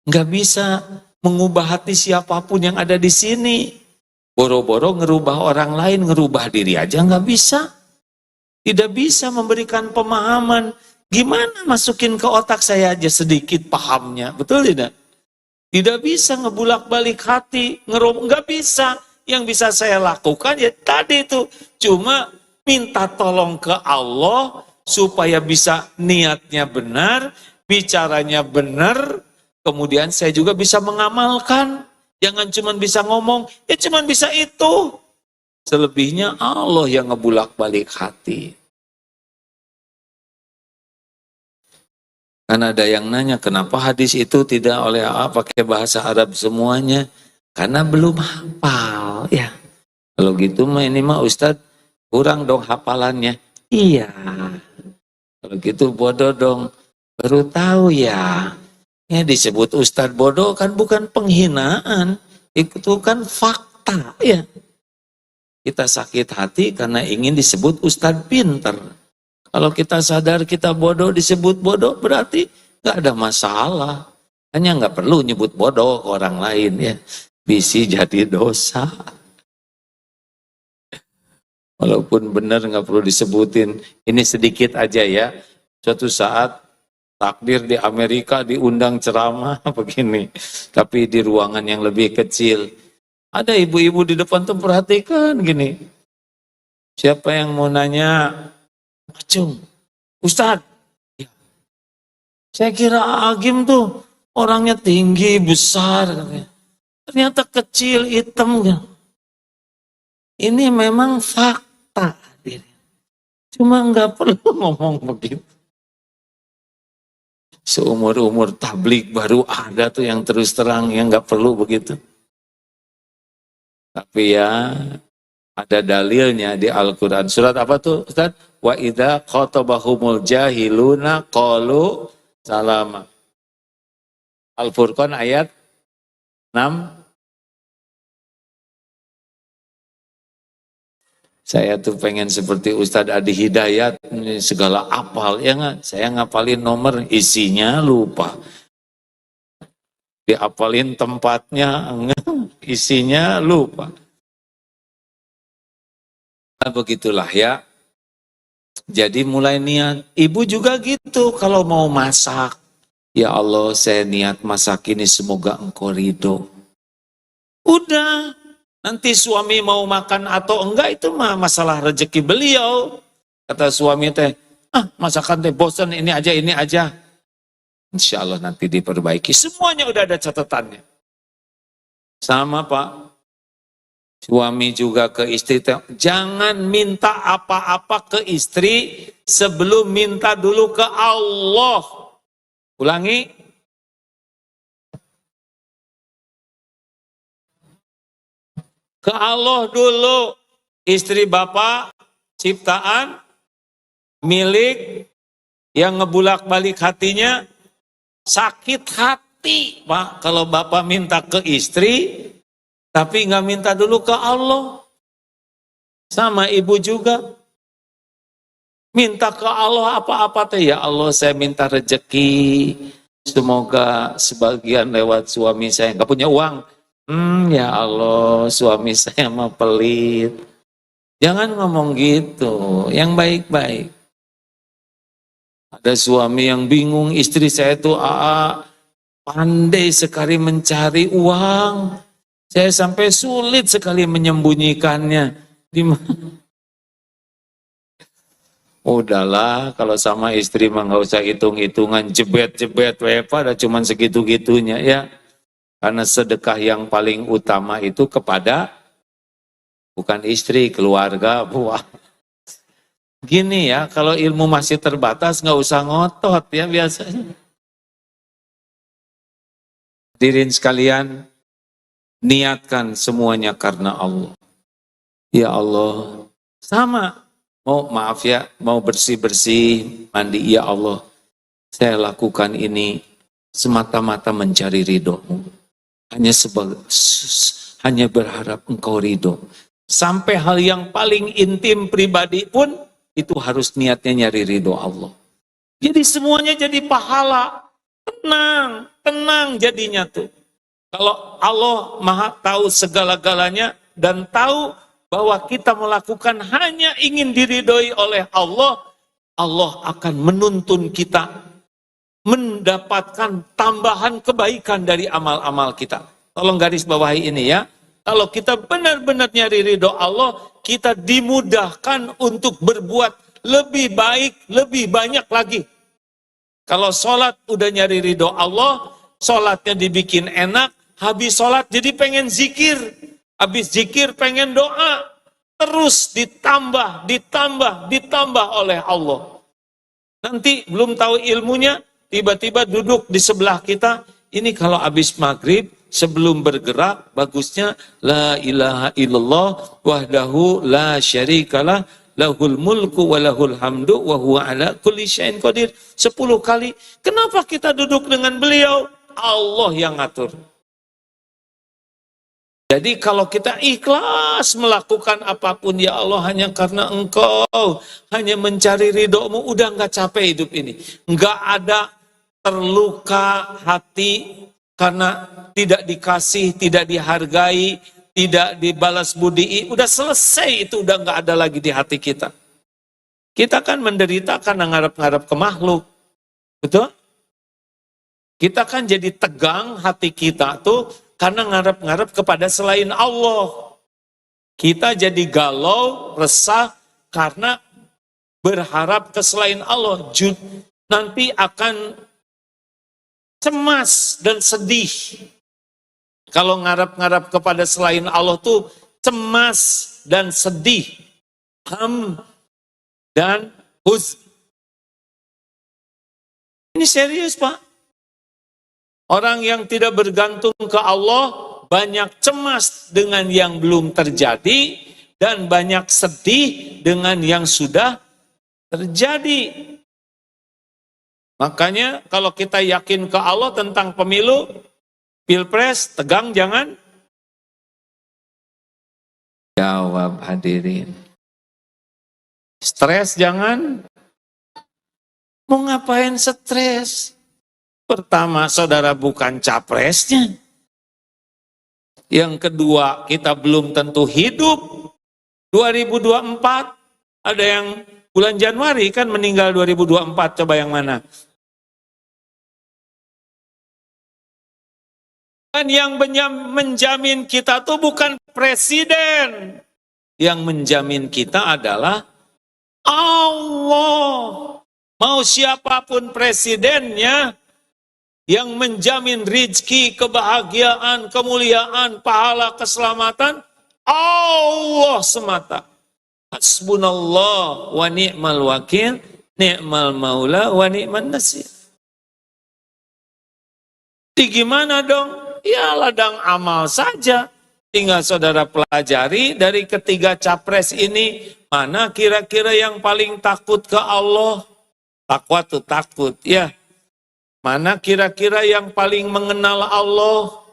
Gak bisa mengubah hati siapapun yang ada di sini. Boro-boro ngerubah orang lain, ngerubah diri aja nggak bisa. Tidak bisa memberikan pemahaman. Gimana masukin ke otak saya aja sedikit pahamnya, betul tidak? Tidak bisa ngebulak-balik hati, nggak bisa. Yang bisa saya lakukan ya tadi itu, cuma minta tolong ke Allah supaya bisa niatnya benar, bicaranya benar. Kemudian saya juga bisa mengamalkan. Jangan cuma bisa ngomong, ya cuma bisa itu. Selebihnya Allah yang ngebulak-balik hati. Kan ada yang nanya, kenapa hadis itu tidak oleh pakai bahasa Arab semuanya? Karena belum hafal. Ya, kalau gitu mah ini mah Ustadz kurang dong hafalannya. Iya. Kalau gitu bodoh dong. Baru tahu ya. Ya disebut Ustadz bodoh kan bukan penghinaan, itu kan fakta ya. Kita sakit hati karena ingin disebut Ustadz pinter. Kalau kita sadar kita bodoh disebut bodoh berarti nggak ada masalah. Hanya nggak perlu nyebut bodoh ke orang lain ya. Bisa jadi dosa. Walaupun benar nggak perlu disebutin. Ini sedikit aja ya. Suatu saat Takdir di Amerika diundang ceramah begini, tapi di ruangan yang lebih kecil. Ada ibu-ibu di depan tuh perhatikan gini. Siapa yang mau nanya? Acung, Ustadz. Ya. Saya kira Agim tuh orangnya tinggi, besar. Ternyata kecil, hitam. Ini memang fakta. Cuma nggak perlu ngomong begitu. Seumur-umur tablik baru ada tuh yang terus terang, yang nggak perlu begitu. Tapi ya ada dalilnya di Al-Quran. Surat apa tuh Ustaz? Wa idza khatabahumul jahiluna qalu salama. Al-Furqan ayat 6. Saya tuh pengen seperti Ustadz Adi Hidayat, segala apal, ya nggak? Saya ngapalin nomor, isinya lupa. Diapalin tempatnya, isinya lupa. Nah, begitulah ya. Jadi mulai niat. Ibu juga gitu, kalau mau masak. Ya Allah, saya niat masak ini semoga Engkau ridho. Udah. Nanti suami mau makan atau enggak itu mah masalah rezeki beliau. Kata suami teh, masakan teh bosan ini aja. Insya Allah nanti diperbaiki. Semuanya udah ada catatannya. Sama Pak. Suami juga ke istri teh, jangan minta apa-apa ke istri sebelum minta dulu ke Allah. Ulangi. Ke Allah dulu, istri bapak, ciptaan, milik, yang ngebulak-balik hatinya, sakit hati, Pak. Kalau bapak minta ke istri, tapi nggak minta dulu ke Allah. Sama ibu juga. Minta ke Allah apa-apa teh, ya Allah saya minta rezeki, semoga sebagian lewat suami saya, nggak punya uang. Ya Allah, suami saya mah pelit. Jangan ngomong gitu, yang baik-baik. Ada suami yang bingung, istri saya tuh pandai sekali mencari uang. Saya sampai sulit sekali menyembunyikannya. Udahlah, kalau sama istri mah nggak usah hitung-hitungan, jebet-jebet, pada cuman segitu-gitunya ya. Karena sedekah yang paling utama itu kepada bukan istri, keluarga, buah. Gini ya, kalau ilmu masih terbatas nggak usah ngotot ya biasanya. Hadirin sekalian, niatkan semuanya karena Allah. Ya Allah, sama. Mau bersih-bersih, mandi, ya Allah. Saya lakukan ini semata-mata mencari ridho-Mu. Hanya berharap Engkau ridho. Sampai hal yang paling intim pribadi pun itu harus niatnya nyari ridho Allah. Jadi semuanya jadi pahala. Tenang jadinya tuh. Kalau Allah Maha tahu segala-galanya dan tahu bahwa kita melakukan hanya ingin diridhoi oleh Allah, Allah akan menuntun kita mendapatkan tambahan kebaikan dari amal-amal kita. Tolong garis bawahi ini ya. Kalau kita benar-benar nyari ridho Allah, kita dimudahkan untuk berbuat lebih baik, lebih banyak lagi. Kalau sholat udah nyari ridho Allah, sholatnya dibikin enak, habis sholat jadi pengen zikir, habis zikir pengen doa, terus ditambah oleh Allah. Nanti belum tahu ilmunya, tiba-tiba duduk di sebelah kita, ini kalau habis maghrib, sebelum bergerak, bagusnya, La ilaha illallah, wahdahu la syarikalah, lahul mulku wa lahul hamdu, wa huwa ala kulli syai'in qadir. 10 kali. Kenapa kita duduk dengan beliau? Allah yang ngatur. Jadi kalau kita ikhlas melakukan apapun, ya Allah hanya karena Engkau, hanya mencari ridho-Mu, udah nggak capek hidup ini. Nggak ada terluka hati karena tidak dikasih, tidak dihargai, tidak dibalas budi. Udah selesai itu, udah nggak ada lagi di hati kita. Kita kan menderita karena ngarep-ngarep ke makhluk. Betul? Kita kan jadi tegang hati kita tuh karena ngarep-ngarep kepada selain Allah. Kita jadi galau, resah karena berharap ke selain Allah. Nanti akan cemas dan sedih. Kalau ngarap-ngarap kepada selain Allah tuh cemas dan sedih. Dan huzn. Ini serius, Pak. Orang yang tidak bergantung ke Allah banyak cemas dengan yang belum terjadi dan banyak sedih dengan yang sudah terjadi. Makanya kalau kita yakin ke Allah tentang pemilu, pilpres, tegang jangan Jawab hadirin. stres jangan. Mau ngapain stres? Pertama, saudara bukan capresnya. Yang kedua, kita belum tentu hidup. 2024, ada yang bulan Januari kan meninggal 2024, coba yang mana? Dan yang menjamin kita tuh bukan presiden. Yang menjamin kita adalah Allah. Mau siapapun presidennya, yang menjamin rizki, kebahagiaan, kemuliaan, pahala, keselamatan, Allah semata. Hasbunallah wa ni'mal wakil, ni'mal maula wa ni'man nasir. Gimana dong? Ya ladang amal saja. Tinggal saudara pelajari dari ketiga capres ini, mana kira-kira yang paling takut ke Allah? Takwa tuh takut, ya. Mana kira-kira yang paling mengenal Allah,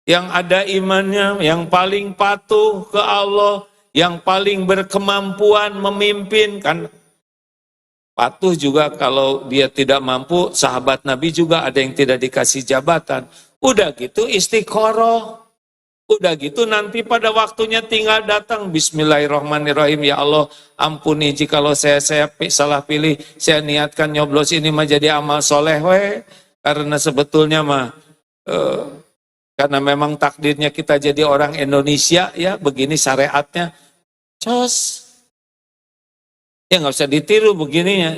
yang ada imannya, yang paling patuh ke Allah, yang paling berkemampuan memimpin, kan patuh juga kalau dia tidak mampu, sahabat Nabi juga ada yang tidak dikasih jabatan. Udah gitu istiqoroh. Udah gitu nanti pada waktunya tinggal datang. Bismillahirrahmanirrahim. Ya Allah ampuni jikalau saya salah pilih. Saya niatkan nyoblos ini mah jadi amal soleh. Karena sebetulnya mah karena memang takdirnya kita jadi orang Indonesia ya. Begini syariatnya. Cos. Ya nggak usah ditiru begininya.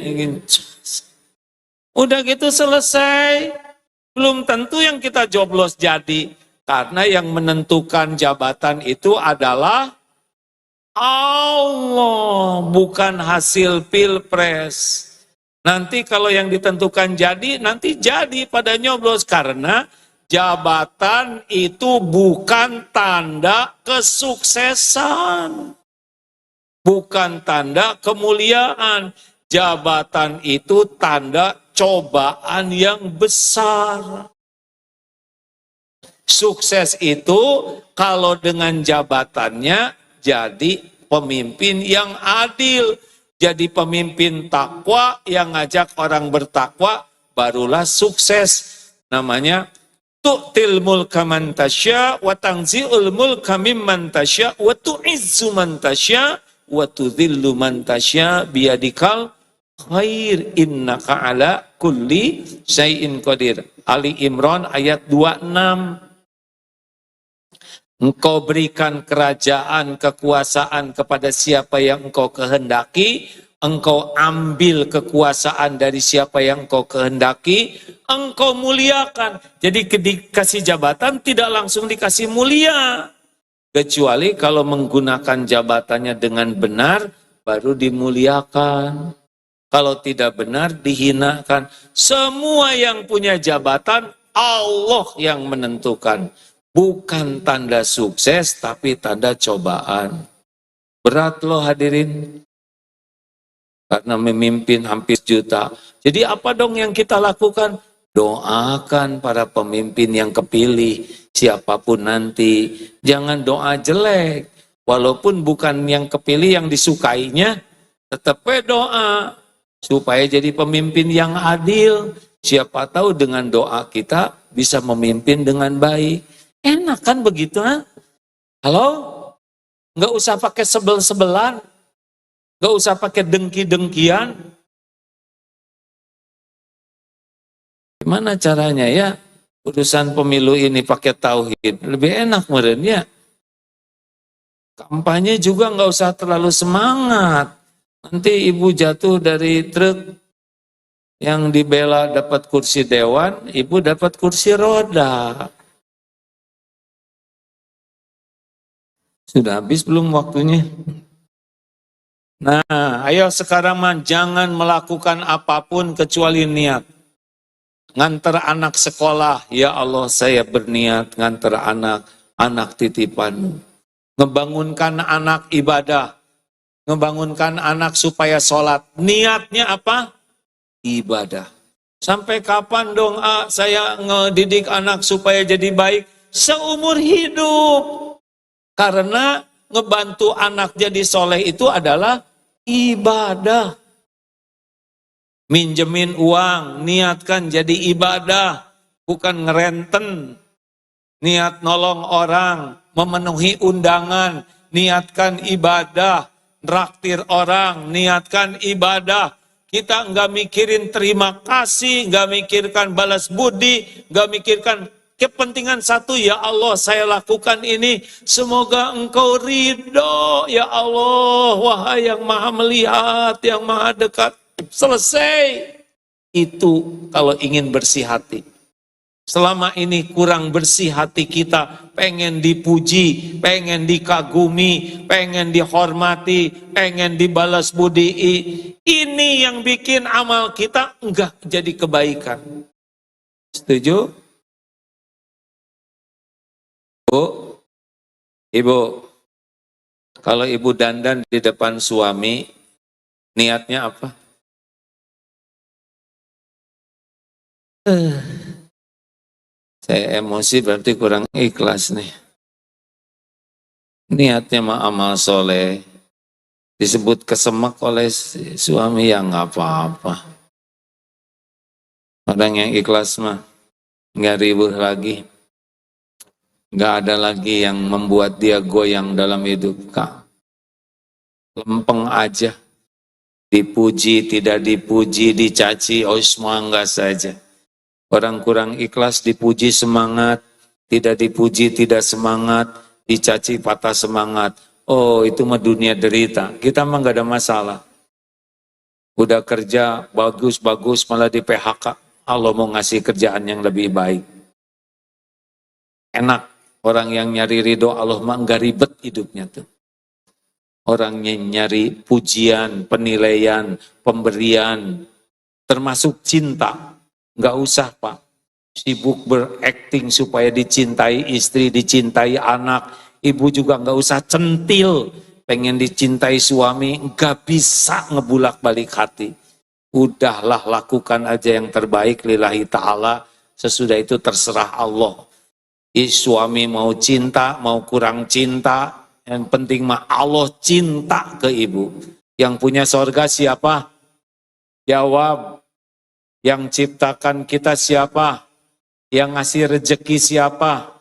Udah gitu selesai. Belum tentu yang kita joblos jadi. Karena yang menentukan jabatan itu adalah Allah, bukan hasil pilpres. Nanti kalau yang ditentukan jadi, nanti jadi pada nyoblos. Karena jabatan itu bukan tanda kesuksesan. Bukan tanda kemuliaan. Jabatan itu tanda cobaan yang besar. Sukses itu kalau dengan jabatannya jadi pemimpin yang adil. Jadi pemimpin takwa yang ngajak orang bertakwa barulah sukses. Namanya tu'til mulka man tasya wa tanzi'ul mulka mimman tasya wa tu'izzu man tasya wa tudhillu man tasya biyadikal khair innaka ala kulli syai'in qadir. Ali Imran ayat 26. Engkau berikan kerajaan, kekuasaan kepada siapa yang engkau kehendaki. Engkau ambil kekuasaan dari siapa yang engkau kehendaki. Engkau muliakan. Jadi dikasih jabatan tidak langsung dikasih mulia. Kecuali kalau menggunakan jabatannya dengan benar, baru dimuliakan. Kalau tidak benar, dihinakan. Semua yang punya jabatan, Allah yang menentukan. Bukan tanda sukses, tapi tanda cobaan. Berat loh hadirin. Karena memimpin hampir juta. Jadi apa dong yang kita lakukan? Doakan para pemimpin yang kepilih. Siapapun nanti. Jangan doa jelek. Walaupun bukan yang kepilih yang disukainya. Tetap doa. Supaya jadi pemimpin yang adil. Siapa tahu dengan doa kita bisa memimpin dengan baik. Enak kan begitu, ha? Halo? Nggak usah pakai sebel-sebelan. Nggak usah pakai dengki-dengkian. Gimana caranya ya? Urusan pemilu ini pakai tauhid. Lebih enak meren ya. Kampanye juga nggak usah terlalu semangat. Nanti ibu jatuh dari truk yang dibela dapat kursi dewan, ibu dapat kursi roda. Sudah habis belum waktunya? Nah, ayo sekarang mah jangan melakukan apapun kecuali niat. Ngantar anak sekolah, ya Allah saya berniat ngantar anak titipan. Ngebangunkan anak ibadah, ngebangunkan anak supaya sholat. Niatnya apa? Ibadah. Sampai kapan dong saya ngedidik anak supaya jadi baik? Seumur hidup. Karena ngebantu anak jadi soleh itu adalah ibadah. Minjemin uang, niatkan jadi ibadah, bukan ngerenten. Niat nolong orang, memenuhi undangan, niatkan ibadah. Traktir orang, niatkan ibadah. Kita nggak mikirin terima kasih, nggak mikirkan balas budi, nggak mikirkan kepentingan satu, ya Allah saya lakukan ini, semoga engkau ridho, ya Allah, wahai yang maha melihat, yang maha dekat. Selesai. Itu kalau ingin bersih hati. Selama ini kurang bersih hati kita, pengen dipuji, pengen dikagumi, pengen dihormati, pengen dibalas budi. Ini yang bikin amal kita enggak jadi kebaikan. Setuju? Bu, ibu, kalau ibu dandan di depan suami, niatnya apa? Saya emosi berarti kurang ikhlas nih. Niatnya mah amal soleh, disebut kesemak oleh suami ya nggak apa-apa. Orang yang ikhlas mah nggak ribuh lagi, nggak ada lagi yang membuat dia goyang dalam hidup. Kak, lempeng aja, dipuji tidak dipuji, dicaci, oh semua enggak saja. Orang kurang ikhlas dipuji semangat, tidak dipuji tidak semangat, dicaci patah semangat. Oh itu mah dunia derita, kita mah nggak ada masalah. Udah kerja bagus-bagus malah di PHK, Allah mau ngasih kerjaan yang lebih baik. Enak, orang yang nyari ridho Allah mah nggak ribet hidupnya tuh. Orang yang nyari pujian, penilaian, pemberian, termasuk cinta. Nggak usah Pak, sibuk berakting supaya dicintai istri, dicintai anak. Ibu juga nggak usah centil, pengen dicintai suami, nggak bisa ngebulak balik hati. Udahlah lakukan aja yang terbaik lillahi ta'ala, sesudah itu terserah Allah. Suami mau cinta, mau kurang cinta, yang penting mah Allah cinta ke ibu. Yang punya sorga siapa? Jawab. Yang ciptakan kita siapa? Yang ngasih rezeki siapa?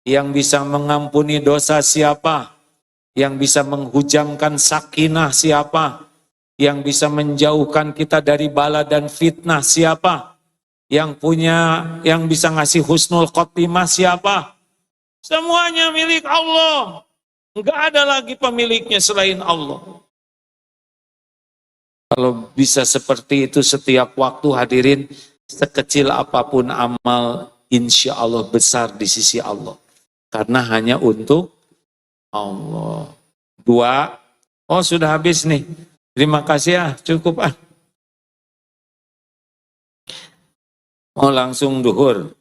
Yang bisa mengampuni dosa siapa? Yang bisa menghujamkan sakinah siapa? Yang bisa menjauhkan kita dari bala dan fitnah siapa? Yang bisa ngasih husnul khotimah siapa? Semuanya milik Allah. Enggak ada lagi pemiliknya selain Allah. Kalau bisa seperti itu setiap waktu hadirin, sekecil apapun amal, insya Allah besar di sisi Allah. Karena hanya untuk Allah. 2, oh sudah habis nih. Terima kasih cukup Oh langsung duhur.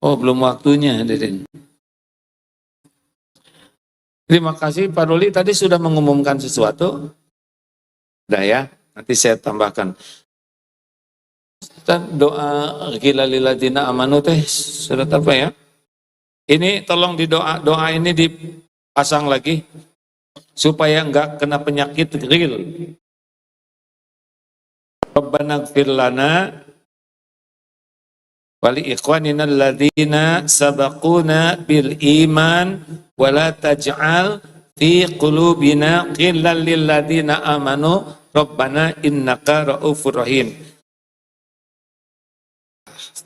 Oh belum waktunya hadirin. Terima kasih Pak Ruli, tadi sudah mengumumkan sesuatu. Udah ya. Nanti saya tambahkan. Doa qila lil ladzina amanu teh surat apa ya? Ini tolong di doa ini dipasang lagi supaya enggak kena penyakit ghil. Rabbana ighfir lana wa li ikhwanina alladzina sabaquna bil iman wa la taj'al fi qulubina ghillan lil ladzina amanu Rabbana innaka ra'ufur rahim.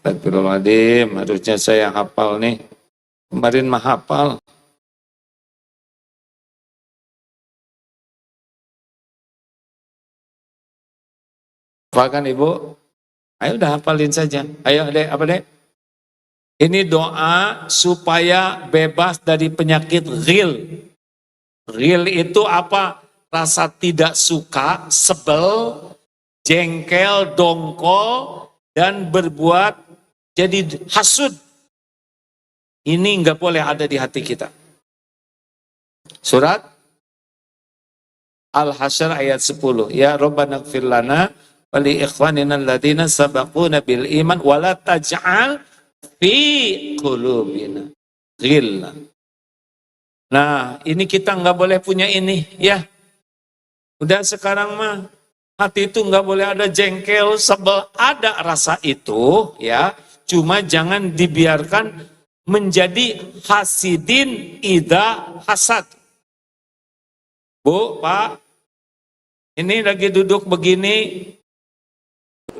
Astagfirullahaladzim, harusnya saya hafal nih. Kemarin mah hafal. Hafalkan Ibu? Ayo udah hafalin saja. Ayo Dek, apa Dek? Ini doa supaya bebas dari penyakit ghil. Ghil itu apa? Rasa tidak suka, sebel, jengkel, dongkol, dan berbuat jadi hasud. Ini nggak boleh ada di hati kita. Surat Al-Hasyr ayat 10. Ya Rabbana ighfir lana wa li ikhwanina alladziina sabaquna bil iman wa la taj'al fi qulubina ghillan. Nah, ini kita nggak boleh punya ini, ya. Udah sekarang mah hati itu nggak boleh ada jengkel, sebel, ada rasa itu, ya. Cuma jangan dibiarkan menjadi hasidin ida hasad. Bu, Pak, ini lagi duduk begini,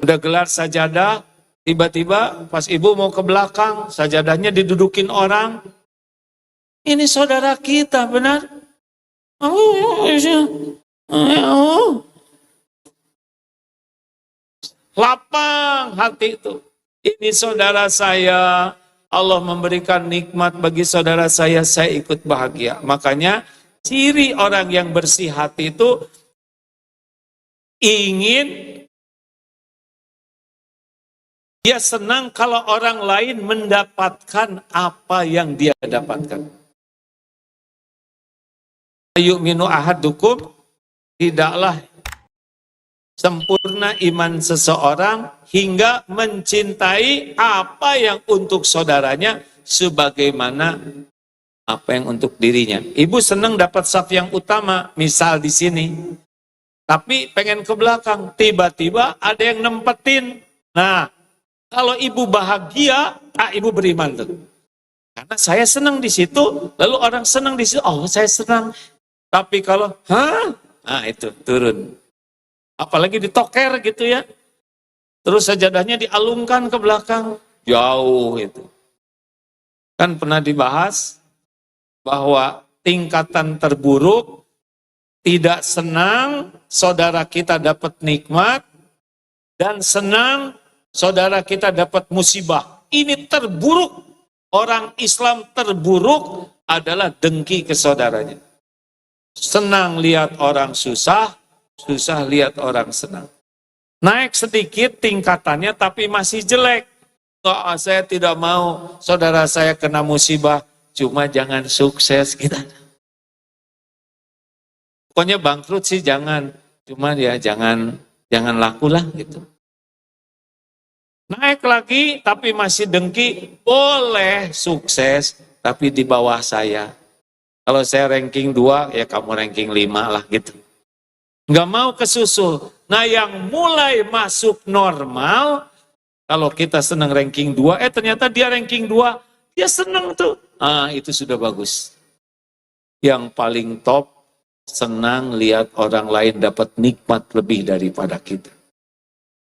udah gelar sajadah, tiba-tiba pas ibu mau ke belakang, sajadahnya didudukin orang. Ini saudara kita, benar? Lapang hati itu. Ini saudara saya, Allah memberikan nikmat bagi saudara saya ikut bahagia. Makanya ciri orang yang bersih hati itu ingin, dia senang kalau orang lain mendapatkan apa yang dia dapatkan. Yu'minu ahadukum, tidaklah sempurna iman seseorang hingga mencintai apa yang untuk saudaranya sebagaimana apa yang untuk dirinya. Ibu senang dapat saf yang utama, misal di sini. Tapi pengen ke belakang, tiba-tiba ada yang nempetin. Nah, kalau ibu bahagia, ibu beriman tuh. Karena saya senang di situ, lalu orang senang di situ, oh saya senang. Tapi kalau, nah itu turun. Apalagi ditoker gitu ya. Terus sajadahnya dialungkan ke belakang, jauh itu. Kan pernah dibahas bahwa tingkatan terburuk, tidak senang saudara kita dapat nikmat, dan senang saudara kita dapat musibah. Ini terburuk. Orang Islam terburuk adalah dengki ke saudaranya. Senang lihat orang susah, susah lihat orang senang. Naik sedikit tingkatannya tapi masih jelek. Saya tidak mau saudara saya kena musibah, cuma jangan sukses kita. Pokoknya bangkrut sih jangan, cuma ya jangan laku lah gitu. Naik lagi tapi masih dengki, boleh sukses tapi di bawah saya. Kalau saya ranking 2, ya kamu ranking 5 lah gitu. Nggak mau kesusul. Nah yang mulai masuk normal, kalau kita senang ranking 2, ternyata dia ranking 2, dia senang tuh. Itu sudah bagus. Yang paling top, senang lihat orang lain dapat nikmat lebih daripada kita.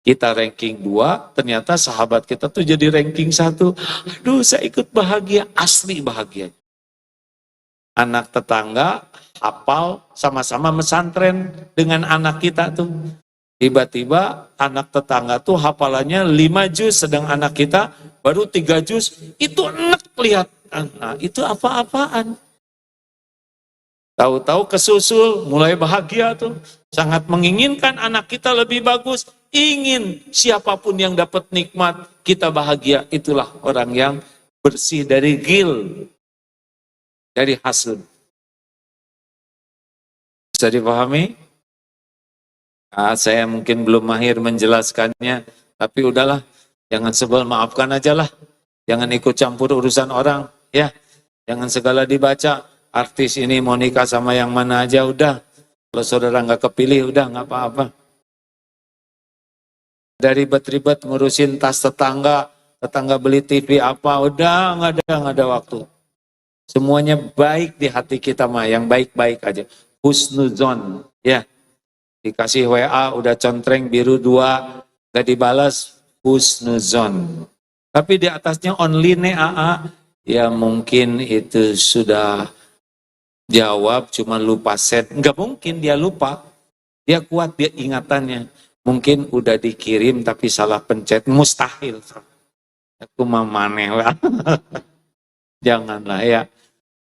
Kita ranking 2, ternyata sahabat kita tuh jadi ranking 1. Aduh, saya ikut bahagia, asli bahagia. Anak tetangga hafal sama-sama mesantren dengan anak kita tuh. Tiba-tiba anak tetangga tuh hafalannya 5 juz, sedang anak kita baru 3 juz. Itu enak lihat. Nah, itu apa-apaan. Tahu-tahu kesusul, mulai bahagia tuh. Sangat menginginkan anak kita lebih bagus. Ingin siapapun yang dapat nikmat, kita bahagia. Itulah orang yang bersih dari ghil, dari hasud. Bisa dipahami? Saya mungkin belum mahir menjelaskannya, tapi udahlah, jangan sebel, maafkan aja lah. Jangan ikut campur urusan orang, ya. Jangan segala dibaca, artis ini mau nikah sama yang mana aja, udah. Kalau saudara nggak kepilih, udah nggak apa-apa. Dari ribet-ribet ngurusin tas tetangga beli TV apa, udah nggak ada waktu. Semuanya baik di hati kita mah, yang baik-baik aja. Husnuzon, ya. Dikasih WA, udah contreng biru 2, gak dibalas, husnuzon. Tapi di atasnya only ne AA, ya mungkin itu sudah jawab cuma lupa set. Enggak mungkin dia lupa. Dia kuat dia ingatannya. Mungkin udah dikirim tapi salah pencet. Mustahil. Aku mah maneh lah. Janganlah ya.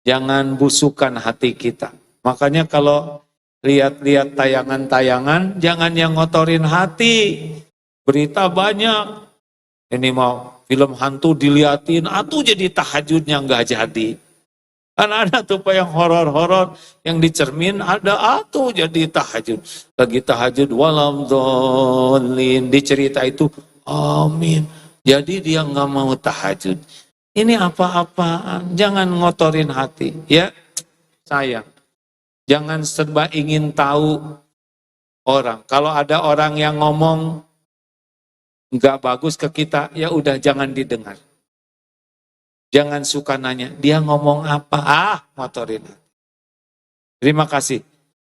Jangan busukkan hati kita. Makanya kalau lihat-lihat tayangan-tayangan, jangan yang ngotorin hati. Berita banyak. Ini mau film hantu diliatin, atuh jadi tahajudnya nggak jadi. Kan ada tuh Pak yang horor-horor, yang dicermin ada atuh jadi tahajud. Lagi tahajud walam dholin, dicerita itu amin. Jadi dia nggak mau tahajud. Ini apa-apaan, jangan ngotorin hati. Ya, sayang. Jangan serba ingin tahu orang. Kalau ada orang yang ngomong nggak bagus ke kita, ya udah jangan didengar. Jangan suka nanya, dia ngomong apa? Motorin. Terima kasih.